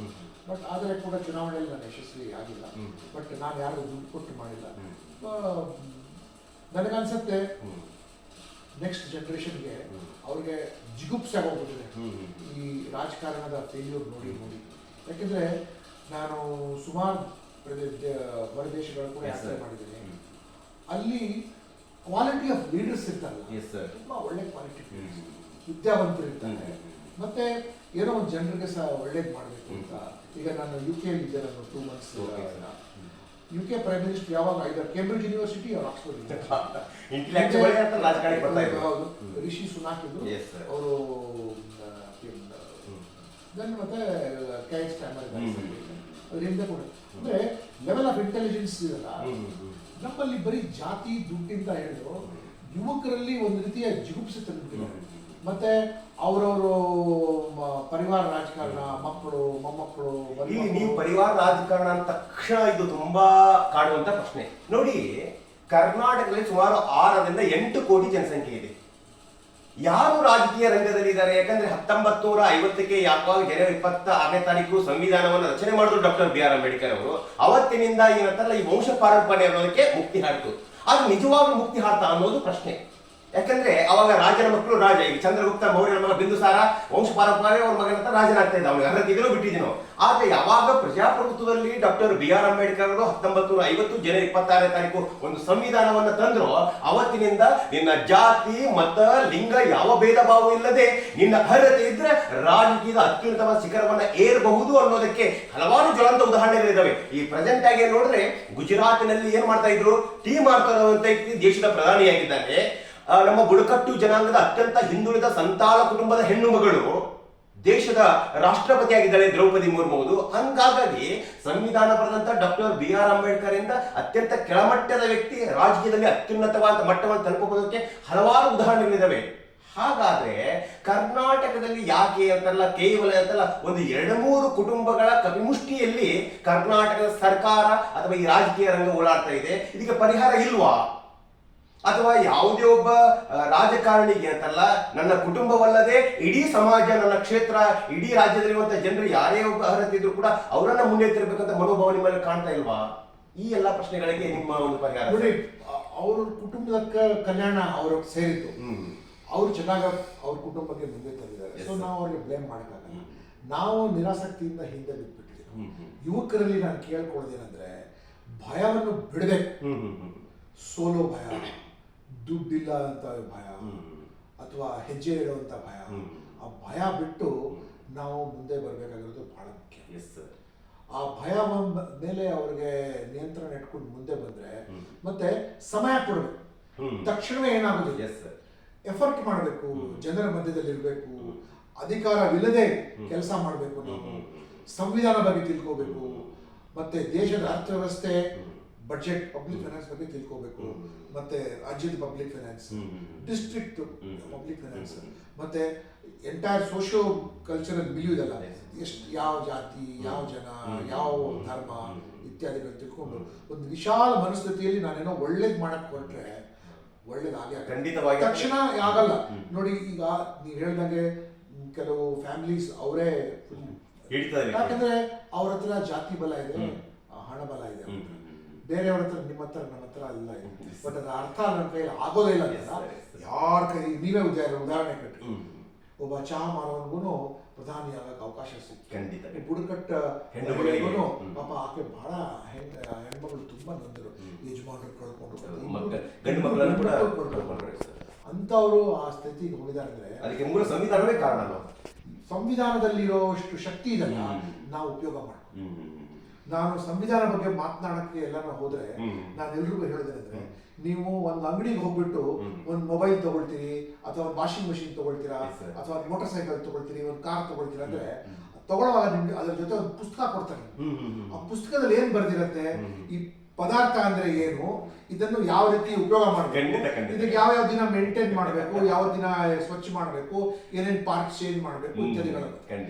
S2: ಬಟ್ ಆದರೆ ಕೂಡ ಚುನಾವಣೆಯಲ್ಲಿ ನಾನು ಯಶಸ್ವಿ ಆಗಿಲ್ಲ. ಬಟ್ ನಾನು ಯಾರಿಗೂ ದುಡ್ಡು ಕೊಟ್ಟು ಮಾಡಿಲ್ಲ. ನನಗನ್ಸುತ್ತೆ ನೆಕ್ಸ್ಟ್ ಜನ್ರೇಷನ್ಗೆ ಅವ್ರಿಗೆ ಜಿಗುಪ್ಸೆ ಆಗೋಗ್ಬಿಟ್ಟಿದೆ ಈ ರಾಜಕಾರಣದ ಫೇಲ್ಯೂರ್ ನೋಡಿ. ಯಾಕೆಂದರೆ ನಾನು ಸುಮಾರು ಹೊರದೇಶಗಳು ಕೂಡ ಯಾತ್ರೆ ಮಾಡಿದ್ದೀನಿ. ಅಲ್ಲಿ ಕ್ವಾಲಿಟಿ ಆಫ್ ಲೀಡರ್ಸ್ ಇರ್ತಾರಲ್ಲ, ತುಂಬ ಒಳ್ಳೆ ಕ್ವಾಲಿಟಿ ವಿದ್ಯಾವಂತರು ಇರ್ತಾರೆ. ಮತ್ತೆ ಏನೋ ಒಂದು ಜನರಿಗೆ ಸಹ ಒಳ್ಳೇದು ಮಾಡಬೇಕು ಅಂತ. ಈಗ ನಾನು UK ಇದ್ದೆ, ನಾನು 2 months. UK ಪ್ರೈಮ್ ಮಿನಿಸ್ಟರ್ ಯಾವಾಗ ಐದರ್ ಕೇಂಬ್ರಿಡ್ಜ್ ಯೂನಿವರ್ಸಿಟಿ ಅವ್ರು ಆಕ್ಸ್ಫರ್ಡ್ ರಿಷಿ ಸುನಾಕ್ ಇದ್ರು, ಅವರು ಮತ್ತೆ ಕೈಟ್ ಸ್ಟ್ಯಾಮರ್ ಅದ್ರ ಹಿಂದೆ ಕೂಡ. ಅಂದ್ರೆ ಲೆವೆಲ್ ಆಫ್ ಇಂಟೆಲಿಜೆನ್ಸ್ ಇದೆಲ್ಲ ನಮ್ಮಲ್ಲಿ ಬರೀ ಜಾತಿ ದುಡ್ಡು ಅಂತ ಹೇಳಿದ್ರು ಯುವಕರಲ್ಲಿ ಒಂದು ರೀತಿಯ ಜಿಗುಪ್ಸೆ ತಂದುಬಿಟ್ಟಿದ್ದಾರೆ. ಮತ್ತೆ ಅವರವರು ಪರಿವಾರ ರಾಜಕಾರಣ, ಮಕ್ಕಳು ಮೊಮ್ಮಕ್ಕಳು.
S1: ಇಲ್ಲಿ ನೀವು ಪರಿವಾರ ರಾಜಕಾರಣ ಅಂದ ತಕ್ಷಣ ಇದು ತುಂಬಾ ಕಾಡುವಂತ ಪ್ರಶ್ನೆ. ನೋಡಿ, ಕರ್ನಾಟಕದಲ್ಲಿ ಸುಮಾರು 6ರಿಂದ 8 ಕೋಟಿ ಜನಸಂಖ್ಯೆ ಇದೆ. ಯಾರು ರಾಜಕೀಯ ರಂಗದಲ್ಲಿ ಇದ್ದಾರೆ? ಯಾಕಂದ್ರೆ 1950ಕ್ಕೆ ಯಾವಾಗ ಜನವರಿ 26ನೇ ತಾರೀಕು ಸಂವಿಧಾನವನ್ನು ರಚನೆ ಮಾಡಿದ್ರು ಡಾಕ್ಟರ್ BR ಅಂಬೇಡ್ಕರ್ ಅವರು. ಅವತ್ತಿನಿಂದ ಏನಂತಲ್ಲ ಈ ವಂಶ ಪಾರಂಪರ್ಯ ಅನ್ನೋದಕ್ಕೆ ಮುಕ್ತಿ ಹಾಡ್ತು. ಅದು ನಿಜವಾಗ್ಲೂ ಮುಕ್ತಿ ಹಾಡ್ತಾ ಅನ್ನೋದು ಪ್ರಶ್ನೆ. ಯಾಕಂದ್ರೆ ಅವಾಗ ರಾಜನ ಮಕ್ಕಳು ರಾಜ, ಈಗ ಚಂದ್ರಗುಪ್ತ ಮೌರ್ಯನ ಮಗ ಬಿಂದುಸಾರ ವಂಶ ಪಾರಂಪರ್ಯ ಅವ್ರ ಮಗನಂತ ರಾಜನಾಗ್ತಾ ಇದ್ದ. ಅವ್ನಿಗೆ ಅರ್ಹತಿದ್ರು ಬಿಟ್ಟಿದ್ದೀನೋ. ಆದ್ರೆ ಯಾವಾಗ ಪ್ರಜಾಪ್ರಭುತ್ವದಲ್ಲಿ ಡಾಕ್ಟರ್ BR ಅಂಬೇಡ್ಕರ್ ಅವರು 1950 ಜನವರಿ 26ನೇ ತಾರೀಕು ಒಂದು ಸಂವಿಧಾನವನ್ನ ತಂದ್ರು, ಅವತ್ತಿನಿಂದ ನಿನ್ನ ಜಾತಿ ಮತ ಲಿಂಗ ಯಾವ ಭೇದ ಭಾವ ಇಲ್ಲದೆ ನಿನ್ನ ಅರ್ಹತೆ ಇದ್ರೆ ರಾಜಕೀಯದ ಅತ್ಯುನ್ನತವಾದ ಶಿಖರವನ್ನ ಏರಬಹುದು ಅನ್ನೋದಕ್ಕೆ ಹಲವಾರು ಜ್ವಲಂತ ಉದಾಹರಣೆಗಳಿದ್ದಾವೆ. ಈ ಪ್ರೆಸೆಂಟ್ ಆಗಿ ನೋಡಿದ್ರೆ ಗುಜರಾತಿನಲ್ಲಿ ಏನ್ ಮಾಡ್ತಾ ಇದ್ರು, ಟೀ ಮಾಡ್ತಾ ಇರುವಂತ ವ್ಯಕ್ತಿ ದೇಶದ ಪ್ರಧಾನಿಯಾಗಿದ್ದಾರೆ. ನಮ್ಮ ಬುಡಕಟ್ಟು ಜನಾಂಗದ ಅತ್ಯಂತ ಹಿಂದುಳಿದ ಸಂತಾಲ ಕುಟುಂಬದ ಹೆಣ್ಣು ಮಗಳು ದೇಶದ ರಾಷ್ಟ್ರಪತಿ ಆಗಿದ್ದಾಳೆ ದ್ರೌಪದಿ ಮುರ್ಮು. ಹಂಗಾಗಿ ಸಂವಿಧಾನ ಬರೆದಂತ ಡಾಕ್ಟರ್ BR ಅಂಬೇಡ್ಕರ್ ಇಂದ ಅತ್ಯಂತ ಕೆಳಮಟ್ಟದ ವ್ಯಕ್ತಿ ರಾಜಕೀಯದಲ್ಲಿ ಅತ್ಯುನ್ನತವಾದ ಮಟ್ಟವನ್ನು ತಲುಪುವುದಕ್ಕೆ ಹಲವಾರು ಉದಾಹರಣೆಗಳಿದ್ದಾವೆ. ಹಾಗಾದ್ರೆ ಕರ್ನಾಟಕದಲ್ಲಿ ಯಾಕೆ ಅಂತಲ್ಲ, ಕೇವಲ ಅಂತಲ್ಲ, ಒಂದು 2-3 ಕುಟುಂಬಗಳ ಕಪಿಮುಷ್ಟಿಯಲ್ಲಿ ಕರ್ನಾಟಕದ ಸರ್ಕಾರ ಅಥವಾ ಈ ರಾಜಕೀಯ ರಂಗ ಓಡಾಡ್ತಾ ಇದೆ. ಇದಕ್ಕೆ ಪರಿಹಾರ ಇಲ್ವಾ? ಅಥವಾ ಯಾವುದೇ ಒಬ್ಬ ರಾಜಕಾರಣಿಗೆ ಅಂತಲ್ಲ, ನನ್ನ ಕುಟುಂಬವಲ್ಲದೆ ಇಡೀ ಸಮಾಜ, ನನ್ನ ಕ್ಷೇತ್ರ, ಇಡೀ ರಾಜ್ಯದಲ್ಲಿರುವಂತಹ ಜನರು ಯಾರೇ ಒಬ್ಬ ಅರ್ಹತೆ ಇದ್ರು ಕೂಡ ಅವರನ್ನ ಮುನ್ನೆತ್ತಿರಬೇಕಂತ ಮನೋಭಾವ ನಿಮ್ಮಲ್ಲಿ ಕಾಣ್ತಾ ಇಲ್ವಾ? ಈ ಎಲ್ಲಾ ಪ್ರಶ್ನೆಗಳಿಗೆ ನಿಮ್ಮ ಒಂದು ಪರಿಹಾರ
S2: ನೋಡಿ. ಅವ್ರ ಕುಟುಂಬದ ಕಲ್ಯಾಣ ಅವ್ರಿಗೆ ಸೇರಿತ್ತು, ಅವ್ರು ಚೆನ್ನಾಗಿ ಅವ್ರ ಕುಟುಂಬಕ್ಕೆ ಮುಂದೆ ತಂದಿದ್ದಾರೆ. ಸೊ ನಾವು ಅವ್ರಿಗೆ ಬ್ಲೇಮ್ ಮಾಡೋಕ್ಕಾಗಲ್ಲ. ನಾವು ನಿರಾಸಕ್ತಿಯಿಂದ ಹಿಂದೆ ಬಿಟ್ಬಿಟ್ಟಿದ್ದೀವಿ. ಯುವಕರಲ್ಲಿ ನಾನು ಕೇಳ್ಕೊಳ್ಳೋದೇನೆಂದ್ರೆ, ಭಯವನ್ನು ಬಿಡಬೇಕು. ಸೋಲೋ ಭಯ, ದುಡ್ಡಿಲ್ಲ ಅಂತ ಭಯ, ಅಥವಾ ಹೆಜ್ಜೆ ಇಡುವಂತ ಭಯ, ಆ ಭಯ ಬಿಟ್ಟು ನಾವು ಮುಂದೆ ಬರಬೇಕಾಗಿರೋದು ಬಹಳ ಮುಖ್ಯ. ಆ ಭಯ ಮೇಲೆ ಅವ್ರಿಗೆ ನಿಯಂತ್ರಣ ಇಟ್ಕೊಂಡು ಮುಂದೆ ಬಂದ್ರೆ, ಮತ್ತೆ ಸಮಯ ಕೊಡಬೇಕು. ತಕ್ಷಣವೇ ಏನಾಗೋದಿಲ್ಲ, ಎಫರ್ಟ್ ಮಾಡಬೇಕು, ಜನರ ಮಧ್ಯದಲ್ಲಿ ಇರಬೇಕು, ಅಧಿಕಾರವಿಲ್ಲದೆ ಕೆಲಸ ಮಾಡಬೇಕು. ನಾವು ಸಂವಿಧಾನ ಬಗ್ಗೆ ತಿಳ್ಕೋಬೇಕು, ಮತ್ತೆ ದೇಶದ ಅರ್ಥವ್ಯವಸ್ಥೆ, ಬಜೆಟ್, ಪಬ್ಲಿಕ್ ಫೈನಾನ್ಸ್ ಬಗ್ಗೆ ತಿಳ್ಕೋಬೇಕು, ಮತ್ತೆ ರಾಜ್ಯದ public finance, district public finance, ಮತ್ತೆ ಎಂಟೈರ್ ಸೋಶಿಯೋ ಕಲ್ಚರಲ್ ಮಿಲಿಯೂ ಇದೆಲ್ಲ, ಎಷ್ಟು ಯಾವ ಜಾತಿ, ಯಾವ ಜನ, ಯಾವ ಧರ್ಮ, ಈ ಇತ್ಯಾದಿಗಳು ತಿಳ್ಕೊಂಡು ಒಂದು ವಿಶಾಲ ಮನಸ್ಥಿತಿಯಲ್ಲಿ ನಾನೇನೋ ಒಳ್ಳೇದು ಮಾಡಕ್ ಹೊರಟ್ರೆ ಒಳ್ಳೇದಾಗಿ
S1: ಖಂಡಿತವಾಗಿ
S2: ತಕ್ಷಣ ಆಗಲ್ಲ. ನೋಡಿ ಈಗ ನೀವು ಹೇಳ್ದಂಗೆ ಕೆಲವು ಫ್ಯಾಮಿಲೀಸ್ ಅವರೇ ಯಾಕಂದ್ರೆ ಅವ್ರ ಹತ್ರ ಜಾತಿ ಬಲ ಇದೆ, ಹಣ ಬಲ ಇದೆ, ಬೇರೆಯವ್ರ ಹತ್ರ ನಿಮ್ಮ ಹತ್ರ ನಮ್ಮ ಹತ್ರ ಇಲ್ಲ ಇದೆ. ಬಟ್ ಅದ್ರ ಅರ್ಥ ನನ್ನ ಕೈಯಲ್ಲಿ ಆಗೋದೇ ಇಲ್ಲ ಅಂತ ಯಾರ ಕೈ ನೀವೇ ಉದಾಹರಣೆ ಕಟ್ಟಿ ಒಬ್ಬ ಚಹಾ ಮಾರೋನ್ಗೂ ಪ್ರಧಾನಿ ಆಗಕ್ಕೆ ಅವಕಾಶ ಸಿಕ್ತು. ಬುಡಕಟ್ಟ ಹೆಣ್ಣುಗಳಿಗೂ ಪಾಪ ಆಕೆ ಬಹಳ ಹೆಣ್ಮಗಳು ತುಂಬಾ ನೊಂದರು, ಯಜಮಾನರು ಕಳ್ಕೊಂಡು ಅಂತವರು ಆ ಸ್ಥಿತಿಗೆ ಹೋಗಿದ್ದಾರೆ ಅಂದ್ರೆ
S1: ಅದಕ್ಕೆ ಮೂಲ ಸಂವಿಧಾನವೇ ಕಾರಣ.
S2: ಸಂವಿಧಾನದಲ್ಲಿರೋಷ್ಟು ಶಕ್ತಿ ಇದನ್ನ ನಾವು ಉಪಯೋಗ ಮಾಡ್ತೀವಿ. ನಾನು ಸಂವಿಧಾನ ಬಗ್ಗೆ ಮಾತನಾಡಕ್ಕೆ ಎಲ್ಲ ಹೋದ್ರೆ ನಾನು ಎಲ್ರಿಗೂ ಹೇಳೋದೇನೆಂದ್ರೆ, ನೀವು ಒಂದು ಅಂಗಡಿಗೆ ಹೋಗ್ಬಿಟ್ಟು ಒಂದು ಮೊಬೈಲ್ ತಗೊಳ್ತೀರಿ ಅಥವಾ ಒಂದು ವಾಷಿಂಗ್ ಮಷಿನ್ ತಗೊಳ್ತೀರಾ ಅಥವಾ ಒಂದು ಮೋಟರ್ ಸೈಕಲ್ ತಗೊಳ್ತೀರಿ, ಒಂದು ಕಾರ್ ತಗೊಳ್ತೀರಾ ಅಂದ್ರೆ ತಗೊಳ್ಳುವಾಗ ನಿಮ್ಗೆ ಅದ್ರ ಜೊತೆ ಒಂದು ಪುಸ್ತಕ ಕೊಡ್ತಾರೆ. ಆ ಪುಸ್ತಕದಲ್ಲಿ ಏನ್ ಬರ್ದಿರತ್ತೆ, ಈ ಪದಾರ್ಥ ಅಂದ್ರೆ ಏನು, ಇದನ್ನು ಯಾವ ರೀತಿ ಉಪಯೋಗ ಮಾಡಬೇಕು, ಇದಕ್ಕೆ ಯಾವ ದಿನ ಮೇಂಟೈನ್ ಮಾಡಬೇಕು, ಯಾವ ದಿನ ಸ್ವಚ್ಛ ಮಾಡಬೇಕು, ಏನೇನ್ ಪಾರ್ಟ್ ಚೇಂಜ್ ಮಾಡಬೇಕು ಇತ್ಯಾದಿಗಳು.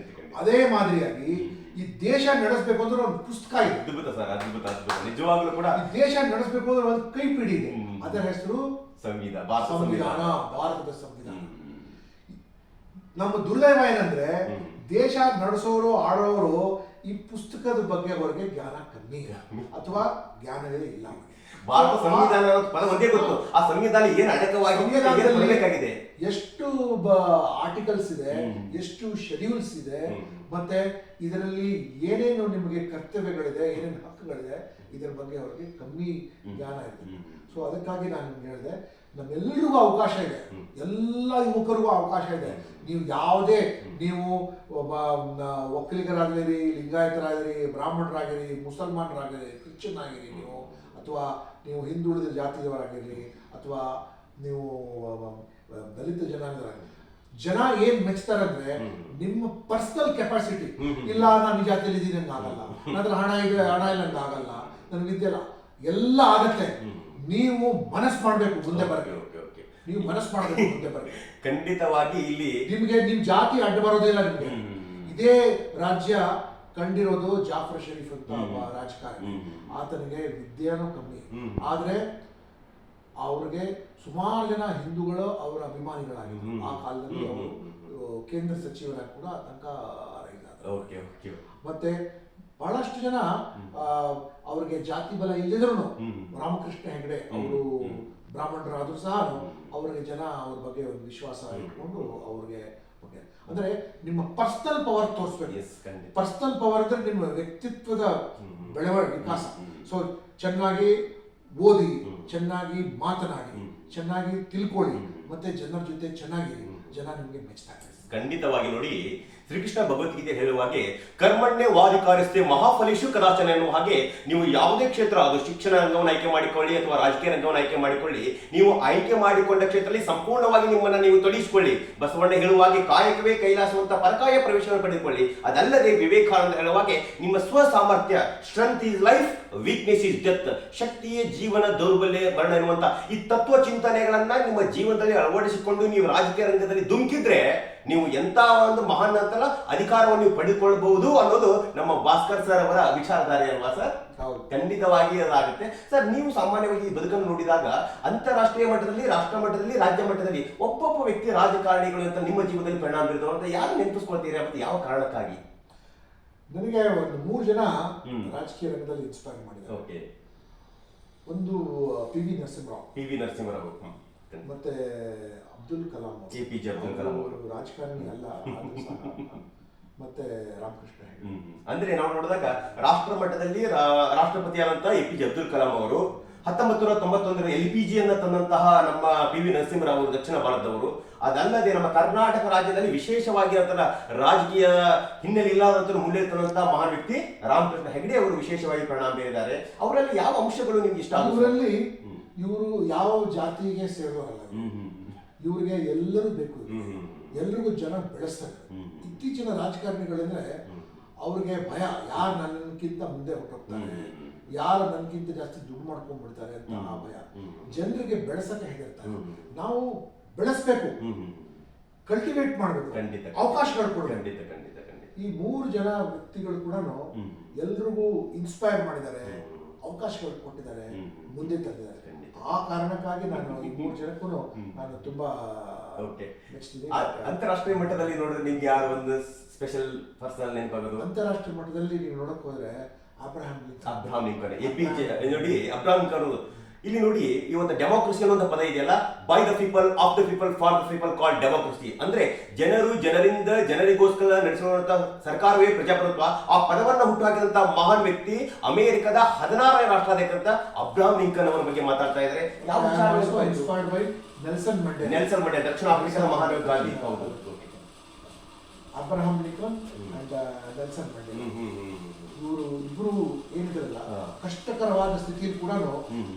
S2: ಅದೇ ಮಾದರಿಯಾಗಿ ಈ ದೇಶ ನಡೆಸಬೇಕು ಅಂದ್ರೆ ಒಂದು ಪುಸ್ತಕ ಇದೆ.
S1: ಅದ್ಭುತ ಸರ್, ಅದ್ಭುತ ಅದ್ಭುತ. ನಿಜವಾಗ್ಲೂ ಕೂಡ
S2: ಈ ದೇಶ ನಡೆಸಬೇಕು ಅಂದ್ರೆ ಒಂದು ಕೈಪಿಡಿ ಇದೆ, ಅದರ ಹೆಸರು
S1: ಸಂವಿಧಾನ,
S2: ಭಾರತದ ಸಂವಿಧಾನ. ನಮ್ಮ ದುರ್ದೈವ ಏನಂದ್ರೆ ದೇಶ ನಡೆಸೋರು ಆಡೋರು ಈ ಪುಸ್ತಕದ ಬಗ್ಗೆ ಅವರಿಗೆ ಜ್ಞಾನ ಕಮ್ಮಿ ಅಥವಾ ಜ್ಞಾನವೇ ಇಲ್ಲ.
S1: ಭಾರತ ಸಂವಿಧಾನ ಪದ ಒಂದೇ ಗೊತ್ತು, ಆ ಸಂವಿಧಾನ ಏನು ಅಡಕವಾಗಿದೆ,
S2: ಎಷ್ಟು ಆರ್ಟಿಕಲ್ಸ್ ಇದೆ, ಎಷ್ಟು ಶೆಡ್ಯೂಲ್ಸ್ ಇದೆ, ಮತ್ತೆ ಇದರಲ್ಲಿ ಏನೇನು ನಿಮಗೆ ಕರ್ತವ್ಯಗಳಿದೆ, ಏನೇನು ಹಕ್ಕುಗಳಿದೆ, ಇದರ ಬಗ್ಗೆ ಅವರಿಗೆ ಕಮ್ಮಿ ಜ್ಞಾನ ಇದೆ. ಸೊ ಅದಕ್ಕಾಗಿ ನಾನು ನಿಮ್ಗೆ ಹೇಳಿದೆ, ನಮ್ಮೆಲ್ಲರಿಗೂ ಅವಕಾಶ ಇದೆ, ಎಲ್ಲ ಯುವಕರಿಗೂ ಅವಕಾಶ ಇದೆ. ನೀವು ಯಾವುದೇ ನೀವು ಒಬ್ಬ ಒಕ್ಕಲಿಗರಾಗಿರಿ, ಲಿಂಗಾಯತರಾಗಿರಿ, ಬ್ರಾಹ್ಮಣರಾಗಿರಿ, ಮುಸಲ್ಮಾನರಾಗಿರಿ, ಕ್ರಿಶ್ಚಿಯನ್ ಆಗಿರಿ, ನೀವು ಅಥವಾ ನೀವು ಹಿಂದುಳಿದ ಜಾತಿಯವರಾಗಿರಲಿ ಅಥವಾ ನೀವು ದಲಿತ ಜನ ಏನ್ ಮೆಚ್ತಾರಂದ್ರೆ ನಿಮ್ಮ ಪರ್ಸನಲ್ ಕೆಪಾಸಿಟಿ. ಇಲ್ಲ ನಾನು ಈ ಜಾತಿಯಲ್ಲಿ ಇದ್ದೀನಿ ನಂಗೆ ಆಗಲ್ಲ, ನನ್ನ ಹಣ ಇದೆ ಹಣ ಇಲ್ಲ ನಂಗೆ ಆಗಲ್ಲ, ನನಗೆ ವಿದ್ಯೆಲ್ಲ ಎಲ್ಲ ಆಗತ್ತೆ. ನೀವು ಮನಸ್ಸು ಮಾಡ್ಬೇಕು ಮುಂದೆ ಬರಬೇಕು, ನೀವು ಮನಸ್ಸು ಮಾಡಬೇಕು ಮುಂದೆ ಬರಬೇಕು.
S1: ಖಂಡಿತವಾಗಿ ಇಲ್ಲಿ ನಿಮ್ಗೆ
S2: ನಿಮ್ ಜಾತಿ ಅಡ್ಡ ಬರೋದಿಲ್ಲ. ನಿಮ್ಗೆ ಇದೇ ರಾಜ್ಯ ಕಂಡಿರೋದು ಜಾಫರ್ ಶರೀಫ್ ಅಂತ ಒಬ್ಬ ರಾಜಕಾರಣಿ, ಆತನಿಗೆ ವಿದ್ಯೆನೂ ಕಮ್ಮಿ, ಆದ್ರೆ ಅವ್ರಿಗೆ ಸುಮಾರು ಜನ ಹಿಂದೂಗಳು ಅವರ ಅಭಿಮಾನಿಗಳಾಗಿದ್ರು. ಆ ಕಾಲದಲ್ಲಿ ಅವರು ಕೇಂದ್ರ ಸಚಿವರಾಗಿ ಕೂಡ ತನಕ ಮತ್ತೆ ಬಹಳಷ್ಟು ಜನ ಅವ್ರಿಗೆ ಜಾತಿ ಬಲ ಇಲ್ಲದಿದ್ರು ರಾಮಕೃಷ್ಣ ಹೆಗಡೆ ಅವರು ಬ್ರಾಹ್ಮಣರಾದ್ರೂ ಸಹ ಅವ್ರಿಗೆ ಜನ ಅವ್ರ ಬಗ್ಗೆ ಒಂದು ವಿಶ್ವಾಸ ಇಟ್ಕೊಂಡು ಅವ್ರಿಗೆ ಅಂದ್ರೆ ನಿಮ್ಮ ಪರ್ಸನಲ್ ಪವರ್ ತೋರಿಸ್ಬೇಕು. ಪರ್ಸನಲ್ ಪವರ್ ಅಂದ್ರೆ ನಿಮ್ಮ ವ್ಯಕ್ತಿತ್ವದ ಬೆಳವಣಿಗೆ ವಿಕಾಸ. ಸೊ ಚೆನ್ನಾಗಿ ಓದಿ, ಚೆನ್ನಾಗಿ ಮಾತನಾಡಿ, ಚೆನ್ನಾಗಿ ತಿಳ್ಕೊಳ್ಳಿ, ಮತ್ತೆ ಜನರ ಜೊತೆ ಚೆನ್ನಾಗಿರಿ, ಜನ ನಿಮಗೆ ಮೆಚ್ತಾರೆ.
S1: ಖಂಡಿತವಾಗಿ ನೋಡಿ, ಶ್ರೀಕೃಷ್ಣ ಭಗವದ್ಗೀತೆ ಹೇಳುವಾಗೆ ಕರ್ಮಣ್ಯ ವಾಧಿಕಾರಿಸ್ತೆ ಮಹಾಫಲೇಶು ಕದಾಚನ ಎನ್ನುವ ಹಾಗೆ ನೀವು ಯಾವುದೇ ಕ್ಷೇತ್ರ, ಅದು ಶಿಕ್ಷಣ ರಂಗವನ್ನು ಆಯ್ಕೆ ಮಾಡಿಕೊಳ್ಳಿ ಅಥವಾ ರಾಜಕೀಯ ರಂಗವನ್ನು ಆಯ್ಕೆ ಮಾಡಿಕೊಳ್ಳಿ, ನೀವು ಆಯ್ಕೆ ಮಾಡಿಕೊಂಡ ಕ್ಷೇತ್ರದಲ್ಲಿ ಸಂಪೂರ್ಣವಾಗಿ ನಿಮ್ಮನ್ನು ನೀವು ತೊಡಗಿಸಿಕೊಳ್ಳಿ. ಬಸವಣ್ಣ ಹೇಳುವಾಗೆ ಕಾಯಕವೇ ಕೈಲಾಸುವಂತ ಪರಕಾಯ ಪ್ರವೇಶವನ್ನು ಪಡೆದುಕೊಳ್ಳಿ. ಅದಲ್ಲದೆ ವಿವೇಕಾನಂದ ಹೇಳುವಾಗೆ ನಿಮ್ಮ ಸ್ವ ಸಾಮರ್ಥ್ಯ, strength is life, weakness is death, ಶಕ್ತಿಯೇ ಜೀವನ, ದೌರ್ಬಲ್ಯ ಮರಣ ಎನ್ನುವಂತ ಈ ತತ್ವ ಚಿಂತನೆಗಳನ್ನ ನಿಮ್ಮ ಜೀವನದಲ್ಲಿ ಅಳವಡಿಸಿಕೊಂಡು ನೀವು ರಾಜಕೀಯ ರಂಗದಲ್ಲಿ ಧುಮುಕಿದ್ರೆ ನೀವು ಎಂತ ಒಂದು ಮಹಾನ್ ಅಂತಲ್ಲ ಅಧಿಕಾರವನ್ನು ನೀವು ಪಡೆದುಕೊಳ್ಳಬಹುದು ಅನ್ನೋದು ನಮ್ಮ ಭಾಸ್ಕರ್ ಸರ್ ಅವರ ವಿಚಾರಧಾರೆ ಅಲ್ವಾ ಸರ್? ಖಂಡಿತವಾಗಿ ಅದಾಗುತ್ತೆ ಸರ್. ನೀವು ಸಾಮಾನ್ಯವಾಗಿ ಬದುಕನ್ನು ನೋಡಿದಾಗ ಅಂತಾರಾಷ್ಟ್ರೀಯ ಮಟ್ಟದಲ್ಲಿ, ರಾಷ್ಟ್ರ ಮಟ್ಟದಲ್ಲಿ, ರಾಜ್ಯ ಮಟ್ಟದಲ್ಲಿ ಒಬ್ಬೊಬ್ಬ ವ್ಯಕ್ತಿ ರಾಜಕಾರಣಿಗಳು ಅಂತ ನಿಮ್ಮ ಜೀವನದಲ್ಲಿ ಪರಿಣಾಮ ಬೀರಿದವರು ಅಂತ ಯಾರು ನೆನಪಿಸ್ಕೊಳ್ತೀರಾ ಮತ್ತು ಯಾವ ಕಾರಣಕ್ಕಾಗಿ?
S2: ನನಗೆ ಒಂದು 3 ಜನ ರಾಜಕೀಯ ರಂಗದಲ್ಲಿ ಇನ್ಸ್ಪೈರ್ ಮಾಡಿದ್ದಾರೆ. ಒಂದು ಪಿ.ವಿ. ನರಸಿಂಹರಾವ್, ಮತ್ತೆ ಅಬ್ದುಲ್ ಕಲಾಂ,
S1: APJ ಅಬ್ದುಲ್ ಕಲಾಂ ಅವರು
S2: ರಾಜಕಾರಣಿ ಅಲ್ಲ, ಮತ್ತೆ ರಾಮಕೃಷ್ಣ ಹೆಗಡೆ.
S1: ಅಂದ್ರೆ ನಾವು ನೋಡಿದಾಗ ರಾಷ್ಟ್ರ ಮಟ್ಟದಲ್ಲಿ ರಾಷ್ಟ್ರಪತಿಯಾದಂತ APJ ಅಬ್ದುಲ್ ಕಲಾಂ ಅವರು 1991 LPG ಅನ್ನ ತಂದಂತಹ ನಮ್ಮ ಪಿ.ವಿ. ನರಸಿಂಹರಾವ್ ಅವರು ದಕ್ಷಿಣ ಭಾರತದವರು. ಅದಲ್ಲದೆ ನಮ್ಮ ಕರ್ನಾಟಕ ರಾಜ್ಯದಲ್ಲಿ ವಿಶೇಷವಾಗಿ ಅಂತರ ರಾಜಕೀಯ ಹಿನ್ನೆಲೆ ಇಲ್ಲದಂತರೂ ಮುನ್ನಡೆದಂತಹ ಮಹಾನ್ ವ್ಯಕ್ತಿ ರಾಮಕೃಷ್ಣ ಹೆಗಡೆ ಅವರು ವಿಶೇಷವಾಗಿ ಪರಿಣಾಮ ಬೀರಿದ್ದಾರೆ. ಅವರಲ್ಲಿ ಯಾವ ಅಂಶಗಳು ನಿಮ್ಗೆ ಇಷ್ಟ?
S2: ಅವರಲ್ಲಿ ಇವರು ಯಾವ ಜಾತಿಗೆ ಸೇರೋರಲ್ಲ, ಇವ್ರಿಗೆ ಎಲ್ಲರೂ ಬೇಕು, ಎಲ್ರಿಗೂ ಜನ ಬೆಳೆಸ್ತಾರೆ. ಇತ್ತೀಚಿನ ರಾಜಕಾರಣಿಗಳಂದ್ರೆ ಅವ್ರಿಗೆ ಭಯ, ಯಾರು ನನ್ನಕ್ಕಿಂತ ಮುಂದೆ ಹೊರಟೋಗ್ತಾರೆ, ಯಾರು ನನ್ಗಿಂತ ಜಾಸ್ತಿ ದುಡ್ಡು ಮಾಡ್ಕೊಂಡ್ಬಿಡ್ತಾರೆ ಅಂತ ಆ ಭಯ. ಜನರಿಗೆ ಬೆಳೆಸಕ್ಕೆ ಹೇಳಿರ್ತಾರೆ. ನಾವು ಬೆಳೆಸ್ಬೇಕು, ಕಲ್ಟಿವೇಟ್ ಮಾಡಬೇಕು, ಅವಕಾಶಗಳು ಕೊಡಬೇಕು. ಈ 3 ಜನ ವ್ಯಕ್ತಿಗಳು ಕೂಡ ಎಲ್ರಿಗೂ ಇನ್ಸ್ಪೈರ್ ಮಾಡಿದ್ದಾರೆ, ಅವಕಾಶಗಳು ಕೊಟ್ಟಿದ್ದಾರೆ, ಮುಂದೆ ತಂದಿದ್ದಾರೆ. ಆ ಕಾರಣಕ್ಕಾಗಿ ನಾನು ಈ 3 ಜನಕ್ಕೂ ನಾನು ತುಂಬಾ ಮೆಚ್ಚಿದ್ದೀನಿ.
S1: ಅಂತಾರಾಷ್ಟ್ರೀಯ ಮಟ್ಟದಲ್ಲಿ ನೋಡಿದ್ರೆ ನಿಮ್ಗೆ ಯಾರು ಒಂದು ಸ್ಪೆಷಲ್ ಪರ್ಸನಲ್ ನೆನಪಾಗೋದು?
S2: ಅಂತಾರಾಷ್ಟ್ರೀಯ ಮಟ್ಟದಲ್ಲಿ ನೀವು ನೋಡಕ್ ಹೋದ್ರೆ ಅಬ್ರಹಾಂ
S1: ಲಿಂಕನ್, APJ ನೋಡಿ. ಅಬ್ರಹಾಂ ಲಿಂಕನ್ ಇಲ್ಲಿ ನೋಡಿ, ಈ ಒಂದು ಡೆಮೋಕ್ರಸಿ ಅನ್ನೋ ಪದ ಇದೆಯಲ್ಲ, by the people, of the people, for the people, called democracy. ಅಂದ್ರೆ ಜನರು, ಜನರಿಂದ, ಜನರಿಗೋಸ್ಕರ ನಡೆಸುವಂತ ಸರ್ಕಾರವೇ ಪ್ರಜಾಪ್ರಭುತ್ವ. ಆ ಪದವನ್ನ ಹುಟ್ಟುಹಾಕಿದಂತ ಮಹಾನ್ ವ್ಯಕ್ತಿ ಅಮೆರಿಕದ 16ನೇ ರಾಷ್ಟ್ರಾಧ್ಯಕ್ಷ ಅಬ್ರಹಾಂ ಲಿಂಕನ್ ಅವರ ಬಗ್ಗೆ ಮಾತಾಡ್ತಾ ಇದ್ದಾರೆ.
S2: ಇನ್ಸ್ಪೈರ್ಡ್ ಬೈ ನೆಲ್ಸನ್ ಮಂಡೇಲಾ,
S1: ದಕ್ಷಿಣ ಆಫ್ರಿಕಾದ ಮಹಾನ್ ಗಾಂಧಿ. ಹೌದು,
S2: Abraham Lincoln and Nelson Mandela ಇವರು ಇಬ್ರು ಏನಿದ್ರಲ್ಲ, ಕಷ್ಟಕರವಾದ ಸ್ಥಿತಿಯಲ್ಲಿ ಕೂಡ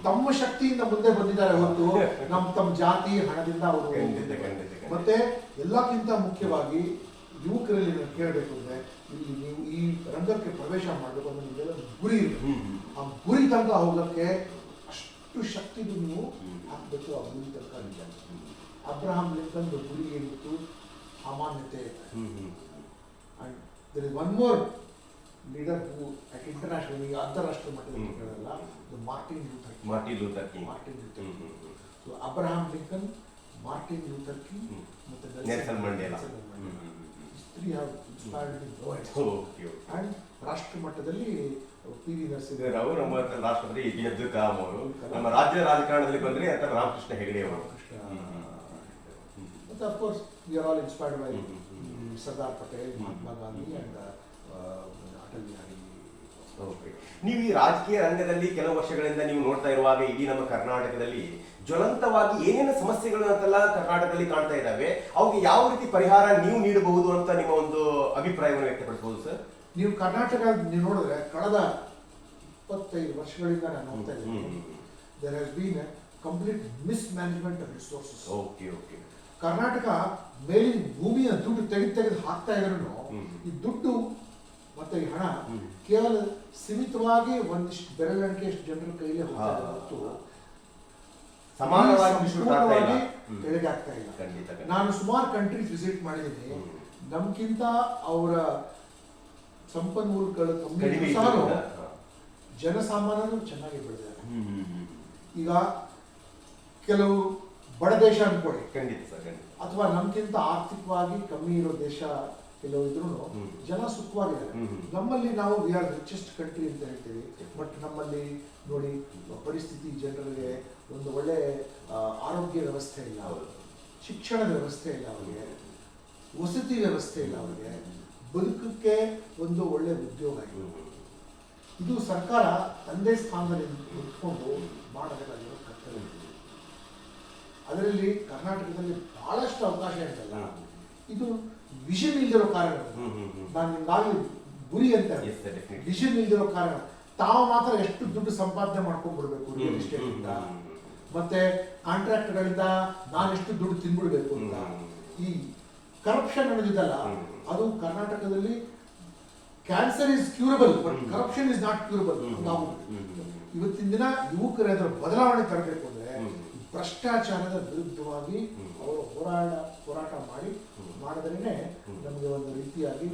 S2: ತಮ್ಮ ಶಕ್ತಿಯಿಂದ ಮುಂದೆ ಬಂದಿದ್ದಾರೆ ಹೊರತು ತಮ್ಮ ಜಾತಿ ಹಣದಿಂದ ಅವರು. ಮತ್ತೆ ಎಲ್ಲಕ್ಕಿಂತ ಮುಖ್ಯವಾಗಿ ಯುವಕರಲ್ಲಿ ನಾನು ಕೇಳಬೇಕು ಅಂದ್ರೆ, ಇಲ್ಲಿ ನೀವು ಈ ರಂಗಕ್ಕೆ ಪ್ರವೇಶ ಮಾಡಬೇಕು ಅಂದ್ರೆ ನಿಮ್ಗೆಲ್ಲ ಗುರಿ ಇರಬೇಕು. ಆ ಗುರಿ ತನಕ ಹೋಗಕ್ಕೆ ಅಷ್ಟು ಶಕ್ತಿದು ನೀವು ಹಾಕ್ಬೇಕು. ಆ ಗುರಿ ತನಕ ನಿಜ. ಅಬ್ರಹಾಂ ಲಿಂಕನ್ ಗುರಿ ಏನಿತ್ತು, ಅಮಾನ್ಯತೆ. And there is one more leader who at international, ಅಂತಾರಾಷ್ಟ್ರೀಯ ಮಟ್ಟದಲ್ಲಿ ಹೇಳಲ್ಲ, Martin Luther King. So Abraham Lincoln, Martin Luther King ಮತ್ತೆ
S1: ನೆಲ್ಸನ್ ಮಂಡೇಲಾ
S2: ಅಂಡ್ ರಾಷ್ಟ್ರ ಮಟ್ಟದಲ್ಲಿ PV ನರಸಿಂಹ
S1: ರಾವ್, ನಮ್ಮ ರಾಷ್ಟ್ರಪತಿ APJ ಅಬ್ದುಲ್ ಕಲಾಂ ಅವರು, ನಮ್ಮ ರಾಜ್ಯ ರಾಜಕಾರಣದಲ್ಲಿ ಬಂದ್ರೆ ಅಂತ ರಾಮಕೃಷ್ಣ ಹೆಗಡೆ ಅವರು.
S2: ಮತ್ತೆ of course we are all inspired by Sardar Patel, Mahatma Gandhi and Atal Bihari.
S1: ನೀವು ಈ ರಾಜಕೀಯ ರಂಗದಲ್ಲಿ ಕೆಲವು ವರ್ಷಗಳಿಂದ ನೀವು ನೋಡ್ತಾ ಇರುವಾಗ ಇಡೀ ನಮ್ಮ ಕರ್ನಾಟಕದಲ್ಲಿ ಜ್ವಲಂತವಾಗಿ ಏನೇನು ಸಮಸ್ಯೆಗಳು ಅಂತೆಲ್ಲ ಕರ್ನಾಟಕದಲ್ಲಿ ಕಾಣ್ತಾ ಇದ್ದಾವೆ, ಅವುಗೆ ಯಾವ ರೀತಿ ಪರಿಹಾರ ನೀವು ನೀಡಬಹುದು ಅಂತ ನಿಮ್ಮ ಒಂದು ಅಭಿಪ್ರಾಯವನ್ನು ವ್ಯಕ್ತಪಡಿಸಬಹುದು ಸರ್?
S2: ನೀವು ಕರ್ನಾಟಕ ನೀವು ನೋಡಿದ್ರೆ ಕಳೆದ 25 ವರ್ಷಗಳಿಂದ ನಾನು ನೋಡ್ತಾ ಇದ್ದೀನಿ, there has been a complete mismanagement of resources. Karnataka ಮೇಲಿನ ಭೂಮಿಯ ದುಡ್ಡು ತೆಗೆದು ಹಾಕ್ತಾ ಇದ್ರು, ಈ ದುಡ್ಡು ಮತ್ತೆ ಈ ಹಣ ಕೇವಲ ಸೀಮಿತವಾಗಿ ಒಂದಿಷ್ಟು ಬೆರಳಿಕೆಯಷ್ಟು ಜನರ ಕೈಲಿ ಹೋಗ್ತಾ ಇದೆ ಹೊರತು ಸಮಾನವಾಗಿ ಕೆಳಗೆ ಆಗ್ತಾ ಇಲ್ಲ. ನಾನು ಸುಮಾರು ಕಂಟ್ರೀಸ್ ವಿಸಿಟ್ ಮಾಡಿದ್ದೀನಿ, ನಮ್ಗಿಂತ ಅವರ ಸಂಪನ್ಮೂಲಗಳು ಕಮ್ಮಿ ಸಹ ಜನಸಾಮಾನ್ಯರು ಚೆನ್ನಾಗಿ ಬೆಳೆದಿದ್ದಾರೆ. ಈಗ ಕೆಲವು ಬಡ ದೇಶ ಅನ್ಕೊಳ್ಳಿ, ಅಥವಾ ನಮ್ಗಿಂತ ಆರ್ಥಿಕವಾಗಿ ಕಮ್ಮಿ ಇರೋ ದೇಶ ಕೆಲವು ಇದ್ರು ಜನ ಸುಖವಾಗಿದ್ದಾರೆ. ನಮ್ಮಲ್ಲಿ ನಾವು ವಿ ಆರ್ ರಿಚೆಸ್ಟ್ ಕಂಟ್ರಿ ಅಂತ ಹೇಳ್ತೀವಿ, ಬಟ್ ನಮ್ಮಲ್ಲಿ ನೋಡಿ ಪರಿಸ್ಥಿತಿ, ಜನರಿಗೆ ಒಂದು ಒಳ್ಳೆ ಆರೋಗ್ಯ ವ್ಯವಸ್ಥೆ ಇಲ್ಲ, ಶಿಕ್ಷಣದ ವ್ಯವಸ್ಥೆ ಇಲ್ಲ, ಅವರಿಗೆ ವಸತಿ ವ್ಯವಸ್ಥೆ ಇಲ್ಲ, ಅವರಿಗೆ ಬದುಕಕ್ಕೆ ಒಂದು ಒಳ್ಳೆ ಉದ್ಯೋಗ ಇಲ್ಲ. ಇದು ಸರ್ಕಾರ ತಂದೆ ಸ್ಥಾನದಲ್ಲಿ ನಿಂತ್ಕೊಂಡು ಮಾಡಬೇಕಾಗಿರೋ ಕರ್ತವ್ಯ. ಅದರಲ್ಲಿ ಕರ್ನಾಟಕದಲ್ಲಿ ಬಹಳಷ್ಟು ಅವಕಾಶ ಇರ್ತಲ್ಲ, ಇದು ವಿಷನ್ ಇಲ್ದಿರೋ ಕಾರಣ. ನಾನು ನಿಮ್ಗಾಗಿ ಗುರಿ ಅಂತ ವಿಷನ್ ಇಲ್ದಿರೋ ಕಾರಣ ತಾವು ಮಾತ್ರ ಎಷ್ಟು ದುಡ್ಡು ಸಂಪಾದನೆ ಮಾಡ್ಕೊಂಡ್ಬಿಡ್ಬೇಕು ರಿಯಲ್ ಎಸ್ಟೇಟ್ ಇಂದ, ಮತ್ತೆ ಕಾಂಟ್ರಾಕ್ಟ್ ಗಳಿಂದ ನಾನೆಷ್ಟು ದುಡ್ಡು ತಿನ್ಬಿಡ್ಬೇಕು ಅಂತ. ಈ ಕರಪ್ಷನ್ ಅನ್ನೋದಿದಲ್ಲ, ಅದು ಕರ್ನಾಟಕದಲ್ಲಿ cancer is curable but corruption is not curable. ಇವತ್ತಿನ ದಿನ ಯುವಕರು ಅದರ ಬದಲಾವಣೆ ತರಬೇಕು ಅಂದ್ರೆ ಭ್ರಷ್ಟಾಚಾರದ ವಿರುದ್ಧವಾಗಿ ಅವರು ಹೋರಾಟ ಮಾಡಿದ್ರೇನೆ ನಮಗೆ ಒಂದು ರೀತಿಯಾಗಿ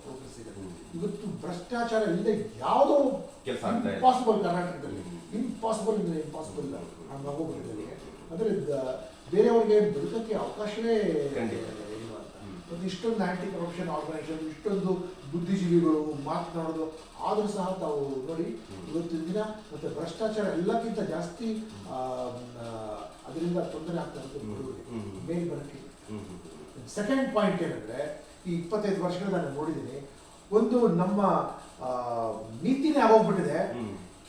S2: ಪ್ರೋಗ್ರೆಸ್ ಇದೆ. ಇವತ್ತು ಭ್ರಷ್ಟಾಚಾರ ಇಲ್ಲದೆ ಯಾವುದೋ ಇಂಪಾಸಿಬಲ್, ಕರ್ನಾಟಕದಲ್ಲಿ ಇಂಪಾಸಿಬಲ್ ಅಂದ್ರೆ ಇಂಪಾಸಿಬಲ್ ಆಗೋಗ್ಬಿಟ್ಟಿದೆ. ಅಂದ್ರೆ ಬೇರೆಯವ್ರಿಗೆ ಬದುಕಕ್ಕೆ ಅವಕಾಶವೇ ಇಲ್ಲ ಅಂತ. ಮತ್ತು ಇಷ್ಟೊಂದು ಆಂಟಿ ಕರಪ್ಷನ್ ಆರ್ಗನೈಸೇಷನ್, ಇಷ್ಟೊಂದು ಬುದ್ಧಿಜೀವಿಗಳು ಮಾತನಾಡೋದು ಆದರೂ ಸಹ ತಾವು ನೋಡಿ ಇವತ್ತಿನ ದಿನ ಮತ್ತೆ ಭ್ರಷ್ಟಾಚಾರ ಎಲ್ಲಕ್ಕಿಂತ ಜಾಸ್ತಿ ಅದರಿಂದ ತೊಂದರೆ ಆಗ್ತಾ ಇರೋದು ಮೇಲ್ ಬರಕ್ಕೆ. ಸೆಕೆಂಡ್ ಪಾಯಿಂಟ್ ಏನಂದ್ರೆ, ಈ 25 ವರ್ಷಗಳ ನಾನು ನೋಡಿದ್ದೀನಿ, ಒಂದು ನಮ್ಮ ನೀತಿನೇ ಆಗೋಗ್ಬಿಟ್ಟಿದೆ.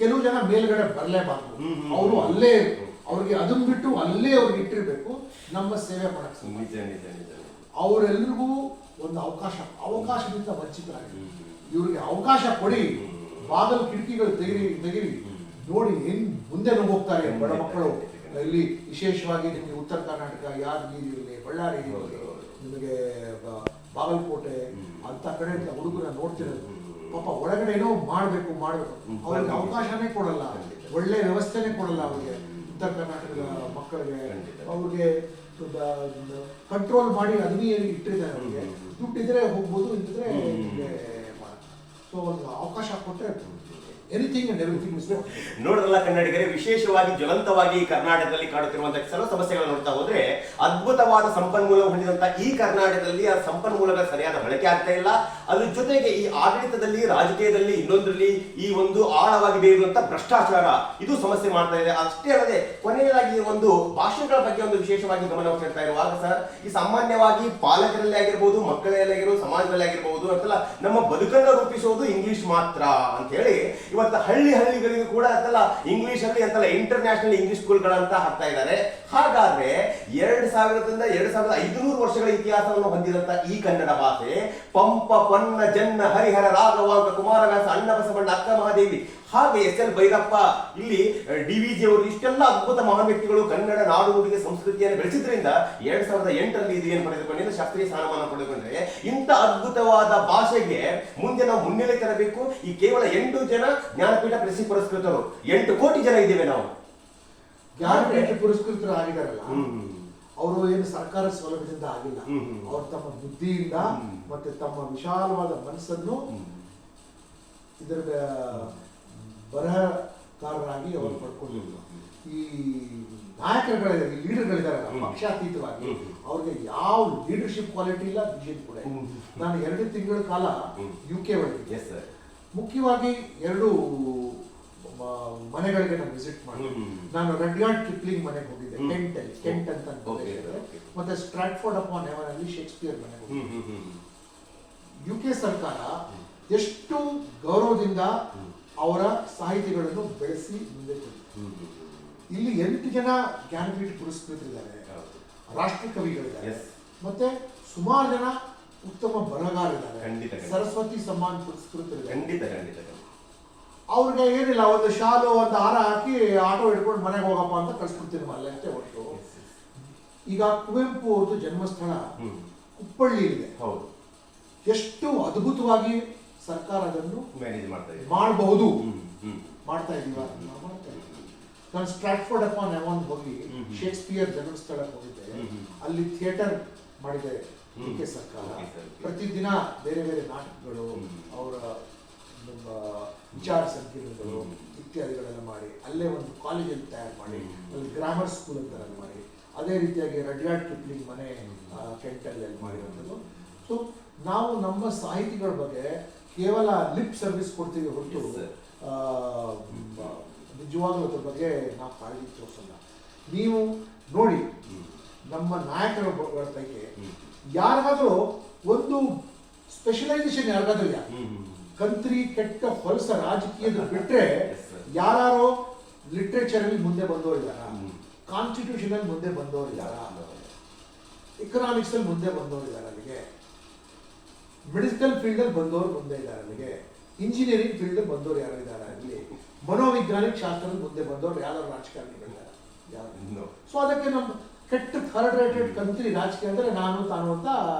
S2: ಕೆಲವು ಜನ ಮೇಲ್ಗಡೆ ಬರಲೇಬಾರ್ದು, ಅವರು ಅಲ್ಲೇ ಅವ್ರಿಗೆ ಅದನ್ನ ಬಿಟ್ಟು ಅಲ್ಲೇ ಅವ್ರಿಗೆ ಇಟ್ಟಿರ್ಬೇಕು ನಮ್ಮ ಸೇವೆ ಮಾಡಕ್ಕೆ. ಅವರೆಲ್ಲರಿಗೂ ಒಂದು ಅವಕಾಶದಿಂದ ವಂಚಿತರಾಗಿದೆ. ಇವ್ರಿಗೆ ಅವಕಾಶ ಕೊಡಿ, ಬಾಗಲು ಕಿಟಕಿಗಳು ತೆಗಿರಿ, ನೋಡಿ ಹೆಂಗ್ ಮುಂದೆ ಹೋಗ್ತಾರೆ ಬಡ ಮಕ್ಕಳು. ಇಲ್ಲಿ ವಿಶೇಷವಾಗಿ ನಿಮಗೆ ಉತ್ತರ ಕರ್ನಾಟಕ, ಯಾದಗಿರಿ ಇರಲಿ, ಬಳ್ಳಾರಿ ಇರಲಿ, ನಿಮಗೆ ಬಾಗಲಕೋಟೆ ಅಂತ ಕಡೆ ಹುಡುಗರ ನೋಡ್ತಿರೋದು. ಪಾಪ ಒಳಗಡೆ ಏನೋ ಮಾಡ್ಬೇಕು, ಅವ್ರಿಗೆ ಅವಕಾಶನೇ ಕೊಡಲ್ಲ, ಒಳ್ಳೆ ವ್ಯವಸ್ಥೆನೇ ಕೊಡಲ್ಲ ಅವ್ರಿಗೆ. ಉತ್ತರ ಕರ್ನಾಟಕದ ಮಕ್ಕಳಿಗೆ
S1: ಖಂಡಿತ.
S2: ಅವ್ರಿಗೆ ಕಂಟ್ರೋಲ್ ಮಾಡಿ ಅದನ್ನೇ ಇಟ್ಟಿದ್ದಾರೆ. ಅವ್ರಿಗೆ ದುಡ್ಡಿದ್ರೆ ಹೋಗ್ಬೋದು, ಇದ್ದಿದ್ರೆ ಸೊ ಒಂದು ಅವಕಾಶ ಕೊಟ್ಟರೆ ಎನಿಥಿಂಗ್ ಅಂಡ್ ಎವ್ರಿಥಿಂಗ್ ಇಸ್
S1: ನೋಡಿದ್ರಲ್ಲ ಕನ್ನಡಿಗರೇ, ವಿಶೇಷವಾಗಿ ಜ್ವಲಂತವಾಗಿ ಕರ್ನಾಟಕದಲ್ಲಿ ಕಾಡುತ್ತಿರುವಂತಹ ಕೆಲವು ಸಮಸ್ಯೆಗಳನ್ನು ನೋಡ್ತಾ ಹೋದ್ರೆ ಅದ್ಭುತವಾದ ಸಂಪನ್ಮೂಲ ಹೊಂದಿದಂತ ಈ ಕರ್ನಾಟಕದಲ್ಲಿ ಆ ಸಂಪನ್ಮೂಲಗಳ ಸರಿಯಾದ ಬಳಕೆ ಆಗ್ತಾ ಇಲ್ಲ. ಅದ್ರ ಜೊತೆಗೆ ಈ ಆಡಳಿತದಲ್ಲಿ, ರಾಜಕೀಯದಲ್ಲಿ, ಇನ್ನೊಂದರಲ್ಲಿ ಈ ಒಂದು ಆಳವಾಗಿ ಬೇರುವಂತ ಭ್ರಷ್ಟಾಚಾರ ಇದು ಸಮಸ್ಯೆ ಮಾಡ್ತಾ ಇದೆ. ಅಷ್ಟೇ ಅಲ್ಲದೆ ಕೊನೆಯದಾಗಿ ಒಂದು ಭಾಷೆಗಳ ಬಗ್ಗೆ ಒಂದು ವಿಶೇಷವಾಗಿ ಗಮನ ಹರಿಸ್ತಾ ಇರುವಾಗ ಸರ್, ಈ ಸಾಮಾನ್ಯವಾಗಿ ಪಾಲಕರಲ್ಲಿ ಆಗಿರ್ಬೋದು, ಮಕ್ಕಳಲ್ಲಿ ಆಗಿರ್ಬೋದು, ಸಮಾಜದಲ್ಲಿ ಆಗಿರ್ಬೋದು ಅಂತಲ್ಲ, ನಮ್ಮ ಬದುಕನ್ನು ರೂಪಿಸುವುದು ಇಂಗ್ಲಿಷ್ ಮಾತ್ರ ಅಂತ ಹೇಳಿ ಇವತ್ತು ಹಳ್ಳಿಗಳಿಗೂ ಕೂಡ ಅಂತಲ್ಲ ಇಂಗ್ಲಿಷ್ ಅಲ್ಲಿ ಅಂತಲ್ಲ ಇಂಟರ್ನ್ಯಾಷನಲ್ ಇಂಗ್ಲಿಷ್ ಸ್ಕೂಲ್ಗಳಂತ ಹಾಕ್ತಾ ಇದ್ದಾರೆ. ಹಾಗಾದ್ರೆ 2000ರಿಂದ 2500 ವರ್ಷಗಳ ಇತಿಹಾಸವನ್ನು ಹೊಂದಿದಂತ ಈ ಕನ್ನಡ ಭಾಷೆ ಪಂಪ, ಪೊನ್ನ, ಜನ್ನ, ಹರಿಹರ, ರಾಘವಾಂಕ, ಕುಮಾರವ್ಯಾಸ, ಅಣ್ಣಬಸವಣ್ಣ, ಅಕ್ಕ ಮಹಾದೇವಿ, ಹಾಗೆ ಎಸ್.ಎಲ್. ಭೈರಪ್ಪ, ಇಲ್ಲಿ ಡಿ.ವಿ.ಜಿ ಅವರು, ಇಷ್ಟೆಲ್ಲ ಅದ್ಭುತ ಮಹಾನ್ ವ್ಯಕ್ತಿಗಳು ಕನ್ನಡ ನಾಡು ನುಡಿಗೆ ಸಂಸ್ಕೃತಿಯನ್ನು ಬೆಳೆಸಿದ್ರಿಂದ 2008ರಲ್ಲಿ ಇದು ಏನು ಪಡೆದುಕೊಂಡಿದ್ದು ಶಾಸ್ತ್ರೀಯ ಸ್ಥಾನಮಾನ ಪಡೆದುಕೊಂಡ್ರೆ, ಇಂಥ ಅದ್ಭುತವಾದ ಭಾಷೆಗೆ ಮುಂದೆ ನಾವು ಮುನ್ನೆಲೆ ತರಬೇಕು. ಈ ಕೇವಲ 8 ಜನ ಜ್ಞಾನಪೀಠ ಪ್ರಶಸ್ತಿ ಪುರಸ್ಕೃತರು, 8 ಕೋಟಿ ಜನ ಇದ್ದೇವೆ ನಾವು.
S2: ಜ್ಞಾನಪೀಠ ಪುರಸ್ಕೃತರು ಆಗಿದಾರಲ್ಲ, ಅವರು ಏನು ಸರ್ಕಾರ ಸೌಲಭ್ಯದಿಂದ ಆಗಿಲ್ಲ. ಅವರು ತಮ್ಮ ಬುದ್ಧಿಯಿಂದ ಮತ್ತೆ ತಮ್ಮ ವಿಶಾಲವಾದ ಮನಸ್ಸನ್ನು ಇದರ ಬರಹಕಾರರಾಗಿ ಅವರು ಪಡ್ಕೊಂಡಿದ್ರು. ಈ ನಾಯಕರುಗಳಿದ್ದಾರೆ, ಈ ಲೀಡರ್ಗಳಿದಾರಲ್ಲ, ಪಕ್ಷಾತೀತವಾಗಿ ಅವ್ರಿಗೆ ಯಾವ ಲೀಡರ್ಶಿಪ್ ಕ್ವಾಲಿಟಿ ಇಲ್ಲ, ವಿಷನ್ ಕೂಡ ಇಲ್ಲ. ನಾನು 2 ತಿಂಗಳ ಕಾಲ UK ಒಳಗೆ ಮುಖ್ಯವಾಗಿ 2 ಮನೆಗಳಿಗೆ ನಾನು ವಿಸಿಟ್ ಮಾಡಿದೆ. ನಾನು ರಡ್ಯಾರ್ಡ್ ಕಿಪ್ಲಿಂಗ್ ಮನೆಗೆ ಹೋಗಿದ್ದೆ, ಕೆಂಟ್ ಅಂತ ಮತ್ತೆ ಸ್ಟ್ರಾಟ್ಫೋರ್ಡ್ ಅಪಾನ್ ಎವನ್ ಅಲ್ಲಿ ಶೇಕ್ಸ್ಪಿಯರ್ ಮನೆಗೆ ಹೋಗಿದ್ದೆ. UK ಸರ್ಕಾರ ಎಷ್ಟು ಗೌರವದಿಂದ ಅವರ ಸಾಹಿತಿಗಳನ್ನು ಬೆಳೆಸಿ ಮುಂದೆ ತಂದಿದೆ. ಇಲ್ಲಿ 8 ಜನ ಜ್ಞಾನಪೀಠ ಪುರಸ್ಕೃತರಿದ್ದಾರೆ, ರಾಷ್ಟ್ರ ಕವಿಗಳಿದ್ದಾರೆ, ಮತ್ತೆ ಸುಮಾರು ಜನ ಉತ್ತಮ ಬರಹಗಾರರಿದ್ದಾರೆ, ಸರಸ್ವತಿ ಸಮ್ಮಾನ್ ಪುರಸ್ಕೃತರಿದ್ದಾರೆ. ಅವ್ರಿಗೆ ಏನಿಲ್ಲ, ಒಂದು ಶಾಲು, ಒಂದು ಹಾರ ಹಾಕಿ ಆಟೋ ಹಿಡ್ಕೊಂಡು ಮನೆಗೆ ಹೋಗಪ್ಪ ಅಂತ ಕಳ್ಸ್ಬಿಡ್ತೀನಿ ಅಲ್ಲೇ ಅಷ್ಟೇ ಹೊರತು. ಈಗ ಕುವೆಂಪು ಅವ್ರದ್ದು ಜನ್ಮಸ್ಥಳ ಕುಪ್ಪಳ್ಳಿ ಇದೆ. ಎಷ್ಟು ಅದ್ಭುತವಾಗಿ ಸರ್ಕಾರ ಅದನ್ನು ಮಾಡಬಹುದು, ಮಾಡ್ತಾ ಇದೀವ. ನಾನು ಸ್ಟ್ರಾಟ್ಫೋರ್ಡ್ ಅಪಾನ್ ಎವನ್ ಹೋಗಿ ಶೇಕ್ಸ್ಪಿಯರ್ ಜನ್ಮಸ್ಥಳಕ್ಕೆ ಹೋಗಿದ್ದೆ. ಅಲ್ಲಿ ಥಿಯೇಟರ್ ಮಾಡಿದೆ UK ಸರ್ಕಾರ. ಪ್ರತಿದಿನ ಬೇರೆ ಬೇರೆ ನಾಟಕಗಳು, ಅವರ ವಿಚಾರ ಸಂಕಿರಣಗಳು ಇತ್ಯಾದಿಗಳೆಲ್ಲ ಮಾಡಿ, ಅಲ್ಲೇ ಒಂದು ಕಾಲೇಜಲ್ಲಿ ತಯಾರು ಮಾಡಿ, ಅಲ್ಲಿ ಗ್ರಾಮರ್ ಸ್ಕೂಲ್ ಅಂತ ಮಾಡಿ, ಅದೇ ರೀತಿಯಾಗಿ ರಡ್ಯಾರ್ಡ್ ಕಿಪ್ಲಿಂಗ್ ಮನೆ ಕೆಂಟಲ್ಲಿ ಮಾಡಿರೋದು. ಸೊ ನಾವು ನಮ್ಮ ಸಾಹಿತಿಗಳ ಬಗ್ಗೆ ಕೇವಲ ಲಿಪ್ ಸರ್ವಿಸ್ ಕೊಡ್ತೀವಿ ಹೊರತು ನಿಜವಾಗ್ಲೂ ಅದ್ರ ಬಗ್ಗೆ ನಾವು ಕಾಳಜಿ ತೋರಿಸಲ್ಲ. ನೀವು ನೋಡಿ, ನಮ್ಮ ನಾಯಕರ ಪೈಕಿ ಯಾರಿಗಾದ್ರೂ ಒಂದು ಸ್ಪೆಷಲೈಸೇಷನ್ ಯಾರಿಗಾದ್ರೂ ಕಂತ್ರಿ ಕೆಟ್ಟ ಹೊಲಸ ರಾಜಕೀಯದ ಬಿಟ್ರೆ ಯಾರು ಲಿಟ್ರೇಚರ್ ಅಲ್ಲಿ ಮುಂದೆ ಬಂದವರಿದ್ದಾರ, ಕಾನ್ಸ್ಟಿಟ್ಯೂಷನ್ ಅಲ್ಲಿ ಮುಂದೆ ಬಂದವರಿದ್ದಾರ, ಎಕನಾಮಿಕ್ಸ್ ಅಲ್ಲಿ ಮುಂದೆ ಬಂದವರಿದ್ದಾರೆ, ಅಲ್ಲಿಗೆ ಮೆಡಿಕಲ್ ಫೀಲ್ಡ್ ಅಲ್ಲಿ ಬಂದವರು ಮುಂದೆ ಇದ್ದಾರೆ, ಅಲ್ಲಿಗೆ ಇಂಜಿನಿಯರಿಂಗ್ ಫೀಲ್ಡ್ ಅಲ್ಲಿ ಬಂದವರು ಯಾರು ಇದ್ದಾರೆ, ಅಲ್ಲಿ ಮನೋವಿಜ್ಞಾನಿಕ ಶಾಸ್ತ್ರದಲ್ಲಿ ಮುಂದೆ ಬಂದವರು ಯಾರು ರಾಜಕಾರಣಿಗಳಿದ್ದಾರೆ. ಸೊ ಅದಕ್ಕೆ ನಮ್ಮ ಕೆಟ್ಟ ಥರ್ಡ್ ರೇಟೆಡ್ ಕಂತ್ರಿ ರಾಜಕೀಯ ಅಂದ್ರೆ ನಾನು ತಾನು ಅಂತ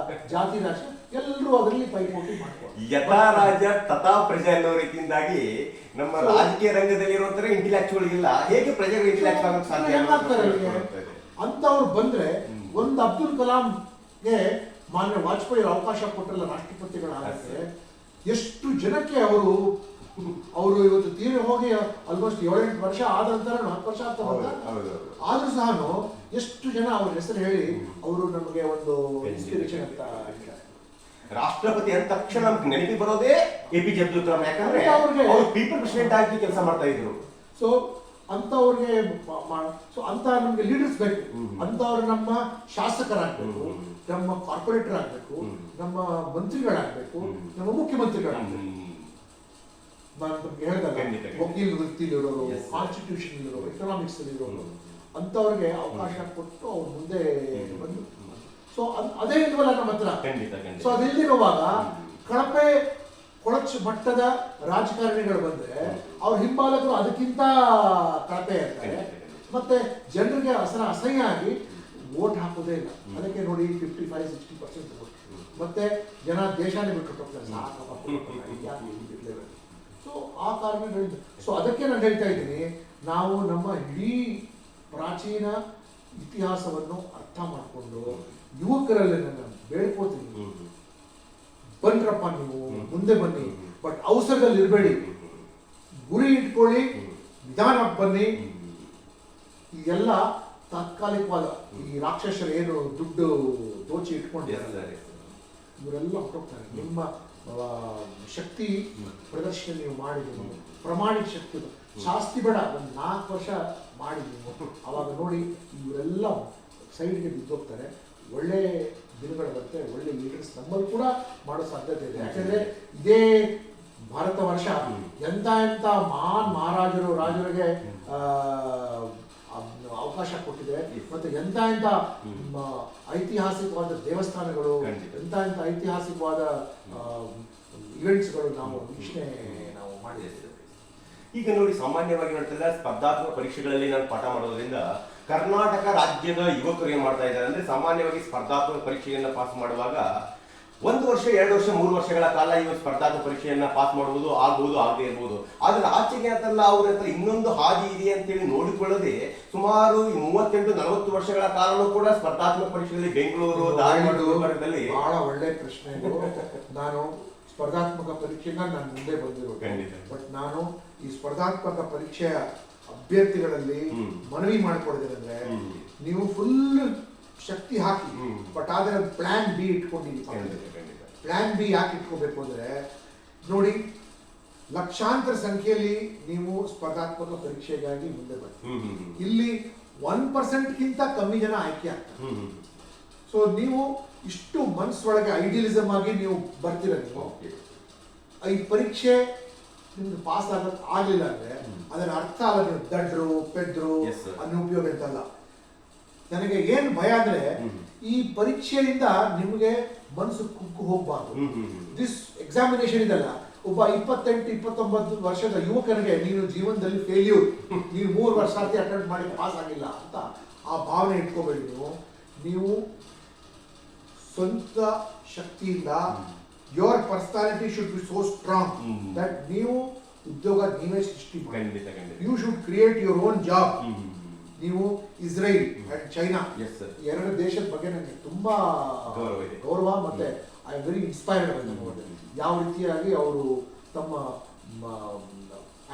S2: ಜಾತಿ ರಾಜಕೀಯ ಎಲ್ಲರೂ ಅದರಲ್ಲಿ ಪೈಪೋಟಿ ಮಾಡ್ತಾರೆ.
S1: ಯಥಾ ರಾಜ ತಥಾ ಪ್ರಜೆ ಅನ್ನೋ ರೀತಿಯಿಂದಾಗಿ ನಮ್ಮ ರಾಜಕೀಯ ರಂಗದಲ್ಲಿ ಇರುವಂತರ ಇಂಟೆಲೆಕ್ಚುವಲ್ ಇಲ್ಲ, ಹೇಗೆ ಪ್ರಜೆಗಳು ಇಂಟೆಲೆಕ್ಚುವಲ್ ಆಗೋಕೆ ಸಾಧ್ಯ
S2: ಅಂತವ್ರು ಬಂದ್ರೆ ಒಂದು ಅಬ್ದುಲ್ ಕಲಾಂಗೆ ಮಾನ್ಯ ವಾಜಪೇಯಿ ಅವಕಾಶ ಕೊಟ್ಟಲ್ಲ ರಾಷ್ಟ್ರಪತಿಗಳಾಗಕ್ಕೆ, ಎಷ್ಟು ಜನಕ್ಕೆ ಅವರು ಇವತ್ತು ತೀರಿ ಹೋಗಿ ಆಲ್ಮೋಸ್ಟ್ 7-8 ವರ್ಷ ಆದ ನಂತರ 4 ವರ್ಷ ಆಗ್ತಾ ಆದ್ರೂ ಸಹ ಎಷ್ಟು ಜನ ಅವ್ರ ಹೆಸರು ಹೇಳಿ ಅವರು ನಮಗೆ ಒಂದು ಇನ್ಸ್ಪಿರೇಷನ್ ಅಂತ ಹೇಳ್ತಾರೆ.
S1: ರಾಷ್ಟ್ರಪತಿ ಅಂದ ತಕ್ಷಣ ನಮ್ಗೆ ನೆನಪಿ ಬರೋದೇ APJ ಅಬ್ದುಲ್ ಕಲಾಂ, ಯಾಕಂದ್ರೆ ಅವರು ಪೀಪಲ್ ಪ್ರೆಸಿಡೆಂಟ್ ಆಗಿ ಕೆಲಸ ಮಾಡ್ತಾ ಇದ್ರು.
S2: ಸೊ ಅಂತವ್ರಿಗೆ ಅಂತ ನಮ್ಗೆ ಲೀಡರ್ಸ್ ಬೇಕು. ಅಂತವ್ರು ನಮ್ಮ ಶಾಸಕರಾಗಬೇಕು, ನಮ್ಮ ಕಾರ್ಪೊರೇಟರ್ ಆಗಬೇಕು, ನಮ್ಮ ಮಂತ್ರಿಗಳಾಗಬೇಕು, ನಮ್ಮ ಮುಖ್ಯಮಂತ್ರಿಗಳಾಗಬೇಕು. ನಾನು ನಿಮ್ಗೆ ಹೇಳಿದಾಗ ವಕೀಲ ವೃತ್ತಿಲಿರೋರು, ಕಾನ್ಸ್ಟಿಟ್ಯೂಷನ್ ಇರೋರು, ಎಕನಾಮಿಕ್ಸ್ ಇರೋರು, ಅಂತವ್ರಿಗೆ ಅವಕಾಶ ಕೊಟ್ಟು ಅವ್ರ ಮುಂದೆ ಬಂದು. ಸೊ ಅದೇ ಇಲ್ವಲ್ಲ ನಮ್ಮ ಹತ್ರ. ಸೊ ಅದಿಲ್ದಿರುವಾಗ ಕಳಪೆ ಕೊಳಚ ಮಟ್ಟದ ರಾಜಕಾರಣಿಗಳು ಬಂದ್ರೆ ಅವ್ರ ಹಿಂಬಾಲಕರು ಅದಕ್ಕಿಂತ ಕಳಪೆ ಇರ್ತಾರೆ, ಮತ್ತೆ ಜನರಿಗೆ ಅಸಹ್ಯ ಆಗಿ ವೋಟ್ ಹಾಕೋದೇ ಇಲ್ಲ. ಅದಕ್ಕೆ ನೋಡಿ 55-60% ವೋಟ್, ಮತ್ತೆ ಜನ ದೇಶನೇ ಬಿಟ್ಟು ಹೋಗ್ತಾರೆ. ಸೊ ಆ ಕಾರಣಗಳಿಂದ, ಸೊ ಅದಕ್ಕೆ ನಾನು ಹೇಳ್ತಾ ಇದ್ದೀನಿ, ನಾವು ನಮ್ಮ ಇಡೀ ಪ್ರಾಚೀನ ಇತಿಹಾಸವನ್ನು ಅರ್ಥ ಮಾಡಿಕೊಂಡು ಯುವಕರಲ್ಲಿ ನಾನು ಬೇಡ್ಕೋತೀನಿ, ಬನ್ರಪ್ಪ ನೀವು ಮುಂದೆ ಬನ್ನಿ, ಬಟ್ ಅವಸರದಲ್ಲಿ ಇರಬೇಡಿ, ಗುರಿ ಇಟ್ಕೊಳ್ಳಿ, ನಿಧಾನಕ್ಕೆ ಬನ್ನಿ. ಇದೆಲ್ಲ ತಾತ್ಕಾಲಿಕವಾದ ಈ ರಾಕ್ಷಸರು ಏನು ದುಡ್ಡು ದೋಚಿ ಇಟ್ಕೊಂಡಿದ್ದಾರೆ ಇವರೆಲ್ಲ ಹೊರಟೋಗ್ತಾರೆ. ನಿಮ್ಮ ಶಕ್ತಿ ಪ್ರದರ್ಶನ ನೀವು ಮಾಡಿ, ಪ್ರಮಾಣಿಕ ಶಕ್ತಿ ಜಾಸ್ತಿ ಬೇಡ, ಒಂದು 4 ವರ್ಷ ಮಾಡಿ ನೀವು, ಅವಾಗ ನೋಡಿ ಇವರೆಲ್ಲ ಸೈಡ್ಗೆ ಬಿದ್ದೋಗ್ತಾರೆ. ಒಳ್ಳೆ ದಿನಗಳು ಬರುತ್ತೆ, ಒಳ್ಳೆ ಲೀಡರ್ಸ್ ನಮ್ಮಲ್ಲಿ ಕೂಡ ಮಾಡೋ ಸಾಧ್ಯತೆ ಇದೆ. ಯಾಕಂದ್ರೆ ಇದೇ ಭಾರತ ವರ್ಷ ಎಂತ ಮಹಾನ್ ಮಹಾರಾಜರು ರಾಜರಿಗೆ ಅವಕಾಶ ಕೊಟ್ಟಿದೆ. ಮತ್ತೆ ಎಂತ ಐತಿಹಾಸಿಕವಾದ ದೇವಸ್ಥಾನಗಳು, ಎಂತ ಐತಿಹಾಸಿಕವಾದ ಇವೆಂಟ್ಸ್ಗಳು ನಾವು ವೀಕ್ಷಣೆ ಮಾಡಿದ್ದೇವೆ.
S1: ಈಗ ನೋಡಿ, ಸಾಮಾನ್ಯವಾಗಿ ನೋಡ್ತಿದ್ರೆ ಸ್ಪರ್ಧಾತ್ಮಕ ಪರೀಕ್ಷೆಗಳಲ್ಲಿ ನಾನು ಪಾಠ ಮಾಡೋದ್ರಿಂದ ಕರ್ನಾಟಕ ರಾಜ್ಯದ ಯುವಕರು ಏನ್ ಮಾಡ್ತಾ ಇದ್ದಾರೆ ಅಂದ್ರೆ, ಸಾಮಾನ್ಯವಾಗಿ ಸ್ಪರ್ಧಾತ್ಮಕ ಪರೀಕ್ಷೆಯನ್ನ ಪಾಸ್ ಮಾಡುವಾಗ 1 ವರ್ಷ 2 ವರ್ಷ 3 ವರ್ಷಗಳ ಕಾಲ ಇವರು ಸ್ಪರ್ಧಾತ್ಮಕ ಪರೀಕ್ಷೆಯನ್ನ ಪಾಸ್ ಮಾಡಬಹುದು, ಆಗಬಹುದು, ಆಗದೆ ಇರಬಹುದು. ಆದ್ರೆ ಆಚೆಗೆ ಅಂತಲ್ಲ ಅವ್ರ ಹತ್ರ ಇನ್ನೊಂದು ಹಾದಿ ಇದೆ ಅಂತೇಳಿ ನೋಡಿಕೊಳ್ಳದೆ ಸುಮಾರು 38-40 ವರ್ಷಗಳ ಕಾಲನೂ ಕೂಡ ಸ್ಪರ್ಧಾತ್ಮಕ ಪರೀಕ್ಷೆಯಲ್ಲಿ ಬೆಂಗಳೂರು, ಧಾರವಾಡದಲ್ಲಿ.
S2: ಬಹಳ ಒಳ್ಳೆ ಪ್ರಶ್ನೆ ಇದು. ನಾನು ಸ್ಪರ್ಧಾತ್ಮಕ ಪರೀಕ್ಷೆನ ನಾನು ಮುಂದೆ ಬಂದಿರೋದು, ಬಟ್ ನಾನು ಈ ಸ್ಪರ್ಧಾತ್ಮಕ ಪರೀಕ್ಷೆಯ ಅಭ್ಯರ್ಥಿಗಳಲ್ಲಿ ಮನವಿ ಮಾಡಿಕೊಡೋದೇನೆಂದ್ರೆ, ನೀವು ಫುಲ್ ಶಕ್ತಿ ಹಾಕಿ, ಬಟ್ ಆದ್ರೆ ಪ್ಲಾನ್ ಬಿ ಇಟ್ಕೊಂಡಿದ್ದೀವಿ. ಪ್ಲಾನ್ ಬಿ ಯಾಕೆ ಇಟ್ಕೋಬೇಕು ಅಂದ್ರೆ, ನೋಡಿ, ಲಕ್ಷಾಂತರ ಸಂಖ್ಯೆಯಲ್ಲಿ ನೀವು ಸ್ಪರ್ಧಾತ್ಮಕ ಪರೀಕ್ಷೆಗಾಗಿ ಮುಂದೆ ಬರ್ತೀವಿ. ಇಲ್ಲಿ 1%ಗಿಂತ ಕಮ್ಮಿ ಜನ ಆಯ್ಕೆ ಆಗ್ತಾರೆ. ಸೊ ನೀವು ಇಷ್ಟು ಮನಸ್ಸೊಳಗೆ ಐಡಿಯಲಿಸಮ್ ಆಗಿ ನೀವು ಬರ್ತೀರ. ನೀವು ಈ ಪರೀಕ್ಷೆ ನಿಮ್ಗೆ ಪಾಸ್ ಆಗ್ಲಿಲ್ಲ ಅಂದ್ರೆ ಅದರ ಅರ್ಥ ಅಲ್ಲ ನೀವು ದಡ್ರು ಪೆದ್ರು ಅನ್ನೋ ಉಪಯೋಗ ಅಂತಲ್ಲ. ನನಗೆ ಏನ್ ಭಯ ಅಂದ್ರೆ, ಈ ಪರೀಕ್ಷೆಯಿಂದ ನಿಮಗೆ ಮನಸ್ಸು ಕುಗ್ಗು ಹೋಗ್ಬಾರ್ದು. ದಿಸ್ ಎಕ್ಸಾಮಿನೇಷನ್ ಇದಲ್ಲ, ಒಬ್ಬ 28-29 ವರ್ಷದ ಯುವಕನಿಗೆ ನೀನು ಜೀವನದಲ್ಲಿ ಫೇಲ್ಯೂರ್, ನೀವು 3 ವರ್ಷ ಅಟೆಂಡ್ ಮಾಡಿ ಪಾಸ್ ಆಗಿಲ್ಲ ಅಂತ ಆ ಭಾವನೆ ಇಟ್ಕೋಬೇಡಿ. ನೀವು ಸ್ವಂತ ಶಕ್ತಿಯಿಂದ your personality should be so strong that ನೀವು ಉದ್ಯೋಗ ನೀವೇ ಸೃಷ್ಟಿ ಮಾಡಿ. You should create your own job. ನೀವು ಇಸ್ರೇಲ್ ಅಂಡ್ ಚೈನಾ 2 ದೇಶದ ಬಗ್ಗೆ ನನಗೆ ತುಂಬಾ ಗೌರವ ಮತ್ತೆ ಐ ಆಮ್ ವೆರಿ ಇನ್ಸ್ಪೈರ್ಡ್ ಅಂತ ನೋಡಿದೆ. ಯಾವ ರೀತಿಯಾಗಿ ಅವರು ತಮ್ಮ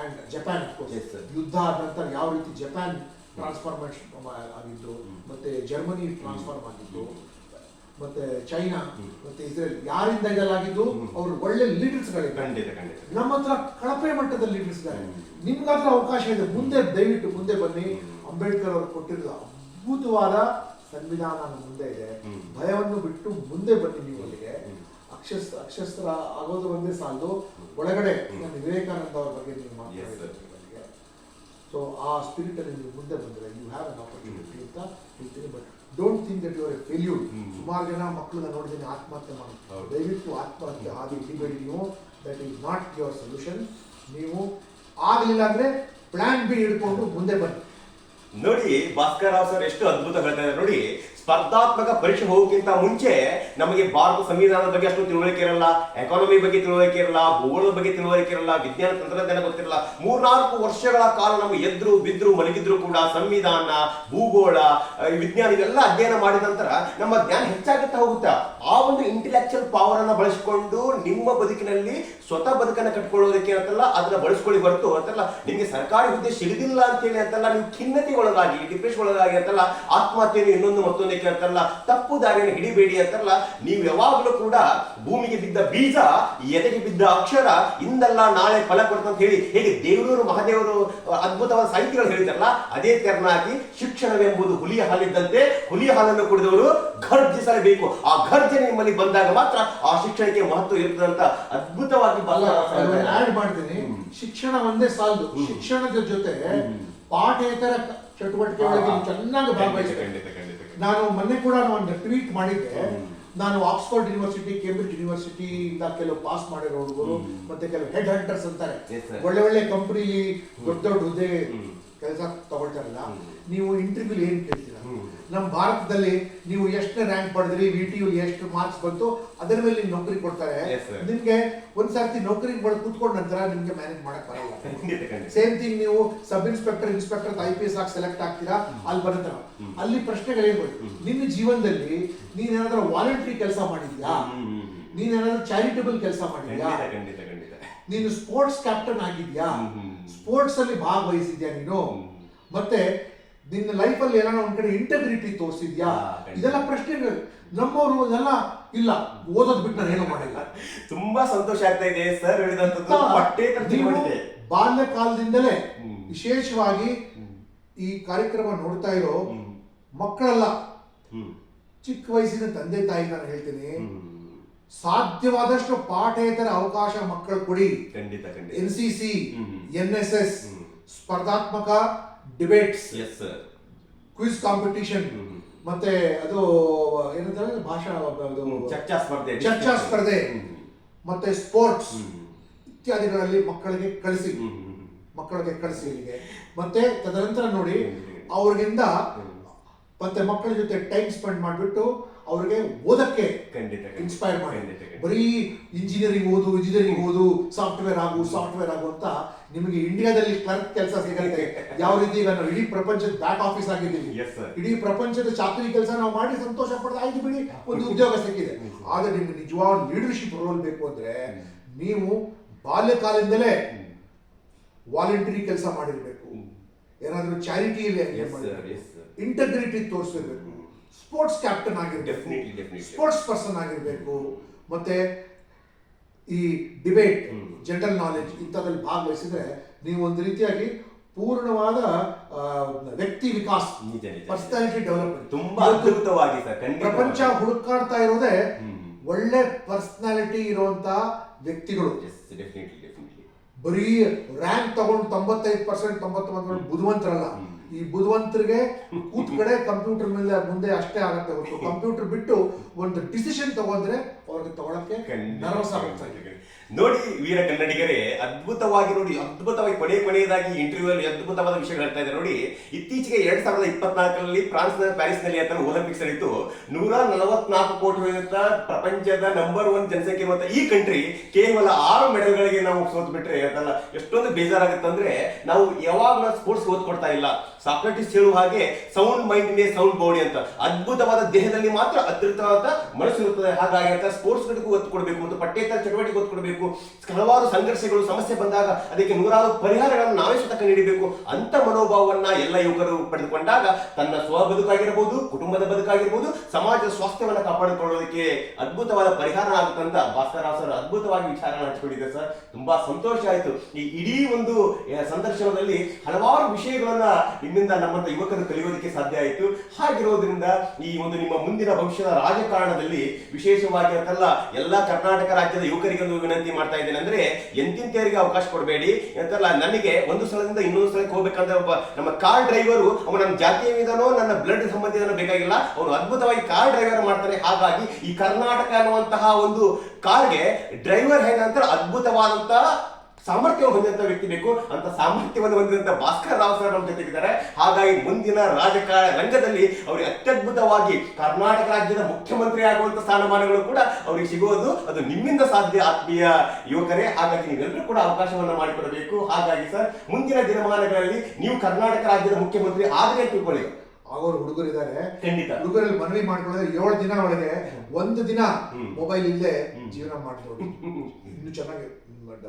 S2: ಅಂಡ್ ಜಪಾನ್ ಯುದ್ಧ ಆದ ನಂತರ ಯಾವ ರೀತಿ ಜಪಾನ್ ಟ್ರಾನ್ಸ್ಫಾರ್ಮೇಶನ್ ಆಗಿದ್ದು, ಮತ್ತೆ ಜರ್ಮನಿ ಟ್ರಾನ್ಸ್ಫಾರ್ಮ್ ಆಗಿದ್ದು, ಮತ್ತೆ ಚೈನಾ ಮತ್ತೆ ಇಸ್ರೇಲ್ ಯಾರಿಂದ ಇದೆಲ್ಲಾಗಿದ್ದು, ಅವರು ಒಳ್ಳೆ ಲೀಡರ್ಸ್ ಗಳಿದ್ದಾರೆ. ನಮ್ಮ ಹತ್ರ ಕಳಪೆ ಮಟ್ಟದ ಲೀಡರ್ಸ್ ಇದ್ದಾರೆ. ನಿಮ್ಗಾದ್ರೂ ಅವಕಾಶ ಇದೆ, ಮುಂದೆ ದಯವಿಟ್ಟು ಮುಂದೆ ಬನ್ನಿ. ಅಂಬೇಡ್ಕರ್ ಅವರು ಕೊಟ್ಟಿರೋ ಅದ್ಭುತವಾದ ಸಂವಿಧಾನ ಮುಂದೆ ಇದೆ. ಭಯವನ್ನು ಬಿಟ್ಟು ಮುಂದೆ ಬನ್ನಿ. ನೀವು ಅಲ್ಲಿಗೆ ಅಕ್ಷಸ್ತ್ರ ಆಗೋದು ಒಂದೇ ಸಾಲದು, ಒಳಗಡೆ ವಿವೇಕಾನಂದ ಅವರ ಬಗ್ಗೆ ನೀವು ಮಾತಾಡಿದ್ರೆ, ಸೊ ಆ ಸ್ಪಿರಿಟ್ ಅಲ್ಲಿ ನೀವು ಮುಂದೆ ಬಂದರೆ ಯು ಹ್ಯಾವ್ ಅನ್ ಆಪರ್ಚುನಿಟಿ ಅಂತ ಹೇಳ್ತೀನಿ. But don't think that you are a failure. ಸುಮಾರು ಜನ ಮಕ್ಕಳನ್ನ ನೋಡಿದ್ದೀನಿ ಆತ್ಮಹತ್ಯೆ ಮಾಡಿ. ದಯವಿಟ್ಟು ಆತ್ಮಹತ್ಯೆ ಹಾದಿ ಹಿಡಿಬೇಡಿ ನೀವು. That is not your solution. ನೀವು ಆಗಲಿಲ್ಲ ಅಂದ್ರೆ ಪ್ಲಾನ್ ಬಿ ಹಿಡ್ಕೊಂಡು ಮುಂದೆ ಬನ್ನಿ.
S1: ನೋಡಿ, ಭಾಸ್ಕರ್ ರಾವ್ ಸರ್ ಎಷ್ಟು ಅದ್ಭುತ ಹೇಳ್ತಾರೆ ನೋಡಿ. ಸ್ಪರ್ಧಾತ್ಮಕ ಪರೀಕ್ಷೆ ಹೋಗೋಕ್ಕಿಂತ ಮುಂಚೆ ನಮಗೆ ಭಾರತ ಸಂವಿಧಾನದ ಬಗ್ಗೆ ಅಷ್ಟು ತಿಳುವಳಿಕೆ ಇರಲ್ಲ, ಎಕಾನಮಿ ಬಗ್ಗೆ ತಿಳುವಳಿಕೆ ಇರಲ್ಲ, ಭೂಗೋಳದ ಬಗ್ಗೆ ತಿಳುವಳಿಕೆ ಇರಲ್ಲ, ವಿಜ್ಞಾನ ತಂತ್ರಜ್ಞಾನ ಗೊತ್ತಿರಲ್ಲ. 3-4 ವರ್ಷಗಳ ಕಾಲ ನಮಗೆ ಎದ್ರು ಬಿದ್ರು ಮಲಗಿದ್ರು ಕೂಡ ಸಂವಿಧಾನ, ಭೂಗೋಳ, ವಿಜ್ಞಾನ ಇವೆಲ್ಲ ಅಧ್ಯಯನ ಮಾಡಿದ ನಂತರ ನಮ್ಮ ಜ್ಞಾನ ಹೆಚ್ಚಾಗುತ್ತಾ ಹೋಗುತ್ತಾ. ಆ ಒಂದು ಇಂಟೆಲೆಕ್ಚುಯಲ್ ಪವರ್ ಅನ್ನ ಬಳಸಿಕೊಂಡು ನಿಮ್ಮ ಬದುಕಿನಲ್ಲಿ ಸ್ವತಃ ಬದುಕನ್ನ ಕಟ್ಕೊಳ್ಳೋದಕ್ಕೆ ಅಂತಲ್ಲ, ಅದನ್ನ ಬಳಸ್ಕೊಳ್ಳಿ ಹೊರತು ಅಂತಲ್ಲ ನಿಮ್ಗೆ ಸರ್ಕಾರಿ ಹುದ್ದೆ ಸಿಗದಿಲ್ಲ ಅಂತೇಳಿ ಅಂತಲ್ಲ ನೀವು ಖಿನ್ನತೆ ಒಳಗಾಗಿ, ಡಿಪ್ರೆಷನ್ ಒಳಗಾಗಿ ಅಂತಲ್ಲ, ಆತ್ಮಹತ್ಯೆಯನ್ನು ಇನ್ನೊಂದು ಮತ್ತೊಂದು ಅಂತಲ್ಲ, ತಪ್ಪು ದಾರಿಯನ್ನು ಹಿಡಿಬೇಡಿ ಅಂತಲ್ಲ. ನೀವು ಯಾವಾಗಲೂ ಕೂಡ ಭೂಮಿಗೆ ಬಿದ್ದ ಬೀಜ, ಎದೆಗೆ ಬಿದ್ದ ಅಕ್ಷರ ಇಂದಲ್ಲ ನಾಳೆ ಫಲ ಕೊಡ್ತಂತ ಹೇಳಿ ಹೇಗೆ ದೇವರೂರು ಮಹಾದೇವರು ಅದ್ಭುತವಾದ ಸಾಹಿತ್ಯಗಳು ಹೇಳಿದಾರಲ್ಲ, ಅದೇ ತೆರನಾಗಿ ಶಿಕ್ಷಣವೆಂಬುದು ಹುಲಿಯ ಹಾಲಿದ್ದಂತೆ, ಹುಲಿಯ ಹಾಲನ್ನು ಕುಡಿದವರು ಘರ್ಜಿಸಲೇಬೇಕು. ಆ ಘರ್ಜನೆ ನಿಮ್ಮಲ್ಲಿ ಬಂದಾಗ ಮಾತ್ರ ಆ ಶಿಕ್ಷಣಕ್ಕೆ ಮಹತ್ವ ಇರ್ತದೆ ಅಂತ ಅದ್ಭುತವಾಗಿ
S2: ಆಡ್ ಮಾಡ್ತೀನಿ. ಶಿಕ್ಷಣ ಒಂದೇ ಸಾಲದು, ಶಿಕ್ಷಣದ ಜೊತೆ ಪಾಠೇತರ ಚಟುವಟಿಕೆಗಳಿಗೆ ಚೆನ್ನಾಗಿ ಭಾಗವಹಿಸಬೇಕು. ನಾನು ಮೊನ್ನೆ ಕೂಡ ಒಂದು ಟ್ವೀಟ್ ಮಾಡಿದ್ದೆ. ನಾನು ಆಕ್ಸ್ಫರ್ಡ್ ಯೂನಿವರ್ಸಿಟಿ, ಕೇಂಬ್ರಿಡ್ಜ್ ಯೂನಿವರ್ಸಿಟಿ ಇಂದ ಕೆಲವು ಪಾಸ್ ಮಾಡಿರೋರು ಮತ್ತೆ ಕೆಲವು ಹೆಡ್ ಹಂಟರ್ಸ್ ಅಂತಾರೆ, ಒಳ್ಳೆ ಒಳ್ಳೆ ಕಂಪನಿಲಿ ದೊಡ್ಡ ದೊಡ್ಡ ಹುದ್ದೆ ಕೆಲಸ ತಗೊಳ್ತಾರಲ್ಲ, ನೀವು ಇಂಟರ್ವ್ಯೂ ಏನ್ ಕೇಳ್ತೀರಾ? ನಮ್ಮ ಭಾರತದಲ್ಲಿ ನೀವು ಎಷ್ಟು ರ್ಯಾಂಕ್ ಪಡೆದ್ರಿ, VTU ಎಷ್ಟು ಮಾರ್ಕ್ಸ್ ಬಂತು, ಅದರ ಮೇಲೆ ನಿಮ್ಗೆ ನೌಕರಿ ಕೊಡ್ತಾರೆ.
S1: Yes, sir.
S2: ನಿಮ್ಗೆ ಒಂದ್ಸರ್ತಿ ನೌಕರಿ ಕೂತ್ಕೊಂಡ ನಂತರ ನಿಮ್ಗೆ ಮ್ಯಾನೇಜ್ ಮಾಡಕ್ ಬರಲ್ಲ.
S1: ಖಂಡಿತ ಖಂಡಿತ.
S2: ಸೇಮ್ ಥಿಂಗ್, ನೀವು ಸಬ್ ಇನ್ಸ್ಪೆಕ್ಟರ್, ಇನ್ಸ್ಪೆಕ್ಟರ್, IPS ಆಗಿ ಸೆಲೆಕ್ಟ್ ಆಗ್ತೀರಾ, ಅಲ್ಲಿ ಬರುತ್ತೆ ಅಲ್ಲಿ ಪ್ರಶ್ನೆಗಳೇನು, ನಿನ್ನ ಜೀವನದಲ್ಲಿ ನೀನೇನಾದ್ರೂ ವಾಲಂಟ್ರಿ ಕೆಲಸ ಮಾಡಿದ್ಯಾ, ನೀನೇನಾದ್ರೂ ಚಾರಿಟಬಲ್ ಕೆಲಸ ಮಾಡಿದ್ಯಾ,
S1: ಖಂಡಿತ ಖಂಡಿತ ಖಂಡಿತ.
S2: ನೀನು ಸ್ಪೋರ್ಟ್ಸ್ ಕ್ಯಾಪ್ಟನ್ ಆಗಿದ್ಯಾ, ಸ್ಪೋರ್ಟ್ಸ್ ಅಲ್ಲಿ ಭಾಗವಹಿಸಿದ್ಯಾ ನೀನು, ಮತ್ತೆ ನಿನ್ನ ಲೈಫ್ ಅಲ್ಲಿ ಏನಾರ ಒಂದ್ ಕಡೆ ಇಂಟೆಗ್ರಿಟಿ ತೋರಿಸಿದ್ಯಾ, ಇದೆಲ್ಲ ಪ್ರಶ್ನೆಗಳು. ನಮ್ಮವರು ಅದೆಲ್ಲ ಇಲ್ಲ, ಓದೋದ್ ಬಿಟ್ಟು ನಾನು ಏನೂ ಮಾಡಿಲ್ಲ.
S1: ತುಂಬಾ ಸಂತೋಷ ಆಗ್ತಾ ಇದೆ ಸರ್ ಹೇಳಿದಂತದ್ದು. ಪಟ್ಟೆ
S2: ನೀವು
S1: ಮಾಡಿದೆ.
S2: ಬಾಲ್ಯ ಕಾಲದಿಂದಲೇ ವಿಶೇಷವಾಗಿ ಈ ಕಾರ್ಯಕ್ರಮ ನೋಡ್ತಾ ಇರೋ ಮಕ್ಕಳೆಲ್ಲ, ಚಿಕ್ಕ ವಯಸ್ಸಿನ ತಂದೆ ತಾಯಿ ನಾನು ಹೇಳ್ತೀನಿ, ಸಾಧ್ಯವಾದಷ್ಟು ಪಾಠೇತರ ಅವಕಾಶ ಮಕ್ಕಳು ಕೊಡಿ.
S1: ಖಂಡಿತ ಖಂಡಿತ.
S2: NCC, NSS, ಸ್ಪರ್ಧಾತ್ಮಕ ಡಿಬೇಟ್ಸ್, ಕ್ವಿಜ್ ಕಾಂಪಿಟಿಷನ್, ಮತ್ತೆ ಅದು ಏನಂತಾರೆ ಭಾಷಾ ಚರ್ಚಾ ಸ್ಪರ್ಧೆ, ಮತ್ತೆ ಸ್ಪೋರ್ಟ್ಸ್ ಇತ್ಯಾದಿಗಳಲ್ಲಿ ಮಕ್ಕಳಿಗೆ ಕಳಿಸಿ ಇಲ್ಲಿಗೆ. ಮತ್ತೆ ತದನಂತರ ನೋಡಿ ಅವ್ರಿಗಿಂದ ಮತ್ತೆ ಮಕ್ಕಳ ಜೊತೆ ಟೈಮ್ ಸ್ಪೆಂಡ್ ಮಾಡಿಬಿಟ್ಟು ಅವ್ರಿಗೆ ಓದಕ್ಕೆ ಇನ್ಸ್ಪೈರ್ ಮಾಡಿ. ಬರೀ ಇಂಜಿನಿಯರಿಂಗ್ ಓದು, ಸಾಫ್ಟ್ವೇರ್ ಆಗು ಅಂತ ನಿಮಗೆ ಇಂಡಿಯಾದಲ್ಲಿ ಕ್ಲರ್ಕ್ ಕೆಲಸ ಸಿಗತ್ತೆ. ಯಾವ ರೀತಿ ಈಗ ನಾವು ಇಡೀ ಪ್ರಪಂಚದ ಬ್ಯಾಕ್ ಆಫೀಸ್ ಆಗಿದ್ದೀವಿ, ಇಡೀ ಪ್ರಪಂಚದ ಚಾಕರಿ ಕೆಲಸ ನಾವು ಮಾಡಿ ಸಂತೋಷ ಪಡೆದ ಆಯ್ತು ಬಿಡಿ, ಒಂದು ಉದ್ಯೋಗ ಸಿಕ್ಕಿದೆ. ಆದ್ರೆ ನಿಮ್ಗೆ ನಿಜವಾದ ಲೀಡರ್ಶಿಪ್ ರೋಲ್ ಬೇಕು ಅಂದ್ರೆ ನೀವು ಬಾಲ್ಯಕಾಲದಿಂದಲೇ ವಾಲಂಟರಿ ಕೆಲಸ ಮಾಡಿರ್ಬೇಕು, ಏನಾದ್ರೂ ಚಾರಿಟಿಯಲ್ಲಿ ಇಂಟಗ್ರಿಟಿ ತೋರಿಸಬೇಕು, ಸ್ಪೋರ್ಟ್ಸ್ ಕ್ಯಾಪ್ಟನ್ ಆಗಿರ್ಬೇಕು, ಸ್ಪೋರ್ಟ್ಸ್ ಪರ್ಸನ್ ಆಗಿರ್ಬೇಕು, ಮತ್ತೆ ಈ ಡಿಬೇಟ್, ಜನರಲ್ ನಾಲೆಜ್ ಇಂಥದ್ರಲ್ಲಿ ಭಾಗವಹಿಸಿದ್ರೆ ನೀವು ಒಂದು ರೀತಿಯಾಗಿ ಪೂರ್ಣವಾದ ವ್ಯಕ್ತಿ ವಿಕಾಸ, ಪರ್ಸನಾಲಿಟಿ ಡೆವಲಪ್ಮೆಂಟ್
S1: ತುಂಬಾ ಅದ್ಭುತವಾಗಿ
S2: ಪ್ರಪಂಚ ಹುಡುಕಾಡ್ತಾ ಇರೋದೇ ಒಳ್ಳೆ ಪರ್ಸನಾಲಿಟಿ ಇರುವಂತ ವ್ಯಕ್ತಿಗಳು. ಬರೀ ರ್ಯಾಂಕ್ ತಗೊಂಡು 95%, 99% ಬುದ್ಧಿವಂತರಲ್ಲ. ಈ ಬುದ್ಧಿವಂತರಿಗೆ ಕೂತ್ ಕಡೆ ಕಂಪ್ಯೂಟರ್ ಮೇಲೆ ಮುಂದೆ ಅಷ್ಟೇ ಆಗತ್ತೆ ಹೊರತು ಕಂಪ್ಯೂಟರ್ ಬಿಟ್ಟು ಒಂದು ಡಿಸಿಷನ್ ತಗೊಂಡ್ರೆ ಅವ್ರಿಗೆ ತಗೊಳಕ್ಕೆ ನರ್ವಸ್ ಆಗುತ್ತೆ.
S1: ನೋಡಿ ವೀರ ಕನ್ನಡಿಗರೇ, ಅದ್ಭುತವಾಗಿ ಕೊನೆಯದಾಗಿ ಇಂಟರ್ವ್ಯೂ ಅಲ್ಲಿ ಅದ್ಭುತವಾದ ವಿಷಯ ಹೇಳ್ತಾ ಇದ್ದಾರೆ ನೋಡಿ. ಇತ್ತೀಚೆಗೆ 2024 ಫ್ರಾನ್ಸ್ನ ಪ್ಯಾರಿಸ್ನಲ್ಲಿ ಅಂತ ಒಲಿಂಪಿಕ್ಸ್ ನಡೀತು. 144 ಕೋಟಿ ಪ್ರಪಂಚದ ನಂಬರ್ 1 ಜನಸಂಖ್ಯೆ ಇರುವಂತ ಈ ಕಂಟ್ರಿ ಕೇವಲ 6 ಮೆಡಲ್ಗಳಿಗೆ ನಾವು ಸೋತ್ ಬಿಟ್ರೆ ಅದಲ್ಲ ಎಷ್ಟೊಂದು ಬೇಜಾರಾಗುತ್ತೆ ಅಂದ್ರೆ, ನಾವು ಯಾವಾಗ ಸ್ಪೋರ್ಟ್ಸ್ ಓದ್ಕೊಡ್ತಾ ಇಲ್ಲ. ಸಾಕ್ರೆಟಿಸ್ ಹೇಳುವ ಹಾಗೆ sound mind May sound body ಅಂತ, ಅದ್ಭುತವಾದ ದೇಹದಲ್ಲಿ ಮಾತ್ರ ಅದ್ಭುತವಾದ ಮನಸ್ಸು ಇರುತ್ತದೆ. ಹಾಗಾಗಿ ಅಂತ ಸ್ಪೋರ್ಟ್ಸ್ ಗಳಿಗೂ ಒತ್ತು ಕೊಡಬೇಕು ಮತ್ತು ಪಠ್ಯೇತರ ಚಟುವಟಿಕೆ ಒತ್ತು ಕೊಡಬೇಕು. ಹಲವಾರು ಸಂಘರ್ಷಗಳು, ಸಮಸ್ಯೆ ಬಂದಾಗ ಅದಕ್ಕೆ ನೂರಾರು ಪರಿಹಾರಗಳನ್ನು ನಾವೇ ಸ್ವತಃ ನೀಡಬೇಕು ಅಂತ ಮನೋಭಾವವನ್ನ ಎಲ್ಲ ಯುವಕರು ಪಡೆದುಕೊಂಡಾಗ ತನ್ನ ಸ್ವ ಬದುಕಾಗಿರಬಹುದು, ಕುಟುಂಬದ ಬದುಕಾಗಿರ್ಬೋದು, ಸಮಾಜದ ಸ್ವಾಸ್ಥ್ಯವನ್ನ ಕಾಪಾಡಿಕೊಳ್ಳೋದಕ್ಕೆ ಅದ್ಭುತವಾದ ಪರಿಹಾರ ಆಗುತ್ತಂತ ಭಾಸ್ಕರ್ ರಾವ್ ಸರ್ ಅದ್ಭುತವಾಗಿ ವಿಚಾರವನ್ನು ಹಂಚಿಕೊಂಡಿದೆ ಸರ್. ತುಂಬಾ ಸಂತೋಷ ಆಯ್ತು. ಈ ಇಡೀ ಒಂದು ಸಂದರ್ಶನದಲ್ಲಿ ಹಲವಾರು ವಿಷಯಗಳನ್ನ ನಿಮ್ಮಿಂದ ನಮ್ಮಂತ ಯುವಕರು ಕಲಿಯೋದಕ್ಕೆ ಸಾಧ್ಯ ಆಯಿತು. ಹಾಗಿರೋದ್ರಿಂದ ಈ ಒಂದು ನಿಮ್ಮ ಮುಂದಿನ ಭವಿಷ್ಯದ ರಾಜಕಾರಣದಲ್ಲಿ ವಿಶೇಷವಾಗಿ ಅಂತಲ್ಲ ಎಲ್ಲ ಕರ್ನಾಟಕ ರಾಜ್ಯದ ಯುವಕರಿಗೆ ಒಂದು ವಿನಂತಿ ಮಾಡ್ತಾ ಇದ್ದೇನೆ ಅಂದ್ರೆ, ಎಂತಿಂತವರಿಗೆ ಅವಕಾಶ ಕೊಡಬೇಡಿ ಅಂತಲ್ಲ. ನನಗೆ ಒಂದು ಸ್ಥಳದಿಂದ ಇನ್ನೊಂದು ಸ್ಥಳಕ್ಕೆ ಹೋಗ್ಬೇಕಂದ್ರೆ ಒಬ್ಬ ನಮ್ಮ ಕಾರ್ ಡ್ರೈವರು ಅವನು ನನ್ನ ಜಾತಿಯವಿದಾನೋ ನನ್ನ ಬ್ಲಡ್ ಸಂಬಂಧಿದನೋ ಬೇಕಾಗಿಲ್ಲ, ಅವನು ಅದ್ಭುತವಾಗಿ ಕಾರ್ ಡ್ರೈವರ್ ಮಾಡ್ತಾನೆ. ಹಾಗಾಗಿ ಈ ಕರ್ನಾಟಕ ಅನ್ನುವಂತಹ ಒಂದು ಕಾರ್ಗೆ ಡ್ರೈವರ್ ಹೇಗಂತ ಅದ್ಭುತವಾದಂತಹ ಸಾಮರ್ಥ್ಯ ಹೊಂದಿದಂತ ವ್ಯಕ್ತಿ ಬೇಕು. ಅಂತ ಸಾಮರ್ಥ್ಯವನ್ನು ಹೊಂದಿದಂತ ಭಾಸ್ಕರ್ ರಾವ್ ಸರ್ ನಮ್ಮ ಜೊತೆಗಿದ್ದಾರೆ. ಹಾಗಾಗಿ ಮುಂದಿನ ರಾಜಕಾರಣ ರಂಗದಲ್ಲಿ ಅವರಿಗೆ ಅತ್ಯದ್ಭುತವಾಗಿ ಕರ್ನಾಟಕ ರಾಜ್ಯದ ಮುಖ್ಯಮಂತ್ರಿ ಆಗುವಂತ ಸ್ಥಾನಮಾನಗಳು ಕೂಡ ಅವರಿಗೆ ಸಿಗುವುದು ಅದು ನಿಮ್ಮಿಂದ ಸಾಧ್ಯ ಆತ್ಮೀಯ ಯುವಕರೇ. ಹಾಗಾಗಿ ನೀವೆಲ್ಲರೂ ಕೂಡ ಅವಕಾಶವನ್ನ ಮಾಡಿಕೊಡಬೇಕು. ಹಾಗಾಗಿ ಸರ್ ಮುಂದಿನ ದಿನಮಾನಗಳಲ್ಲಿ ನೀವು ಕರ್ನಾಟಕ ರಾಜ್ಯದ ಮುಖ್ಯಮಂತ್ರಿ ಆದ್ರೆ ತಿಳ್ಕೊಳ್ಳಿ.
S2: ಆಗೋರು ಹುಡುಗರಿದ್ದಾರೆ,
S1: ಖಂಡಿತ
S2: ಹುಡುಗರಲ್ಲಿ ಮನವಿ ಮಾಡ್ಕೊಳ್ಳೋದ್ರೆ 7 ದಿನ ಒಳಗೆ 1 ದಿನ ಮೊಬೈಲ್ ಇಲ್ಲದೆ ಜೀವನ ಮಾಡ್ಬೋದು, ಇನ್ನು ಚೆನ್ನಾಗಿ.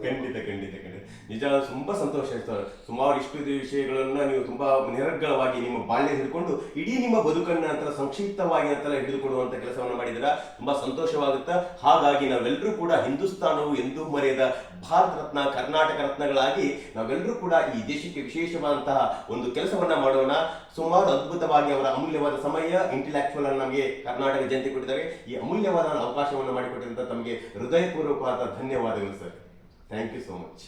S1: ಖಂಡಿತ ಖಂಡಿತ ಖಂಡಿತ ನಿಜ ತುಂಬಾ ಸಂತೋಷ ಆಯ್ತು. ಸುಮಾರು ಇಷ್ಟು ವಿಷಯಗಳನ್ನ ನೀವು ತುಂಬಾ ನಿರರ್ಗಳವಾಗಿ ನಿಮ್ಮ ಬಾಲ್ಯ ಹಿಡ್ಕೊಂಡು ಇಡೀ ನಿಮ್ಮ ಬದುಕನ್ನ ನಂತರ ಸಂಕ್ಷಿಪ್ತವಾಗಿ ನಂತರ ಹಿಡಿದುಕೊಡುವಂತ ಕೆಲಸವನ್ನ ಮಾಡಿದ್ರ ತುಂಬಾ ಸಂತೋಷವಾಗುತ್ತೆ. ಹಾಗಾಗಿ ನಾವೆಲ್ಲರೂ ಕೂಡ ಹಿಂದೂಸ್ತಾನವು ಎಂದೂ ಮರೆಯದ ಭಾರತ ರತ್ನ, ಕರ್ನಾಟಕ ರತ್ನಗಳಾಗಿ ನಾವೆಲ್ಲರೂ ಕೂಡ ಈ ದೇಶಕ್ಕೆ ವಿಶೇಷವಾದಂತಹ ಒಂದು ಕೆಲಸವನ್ನ ಮಾಡೋಣ. ಸುಮಾರು ಅದ್ಭುತವಾಗಿ ಅವರ ಅಮೂಲ್ಯವಾದ ಸಮಯ, ಇಂಟೆಲೆಕ್ಚುವಲ್ ಅನ್ನು ನಮಗೆ ಕರ್ನಾಟಕ ಜನತೆ ಕೊಟ್ಟಿದ್ದಾರೆ. ಈ ಅಮೂಲ್ಯವಾದ ಅವಕಾಶವನ್ನು ಮಾಡಿಕೊಟ್ಟಿರುವಂತ ತಮಗೆ ಹೃದಯಪೂರ್ವಕವಾದ ಧನ್ಯವಾದಗಳು sir. Thank you so much.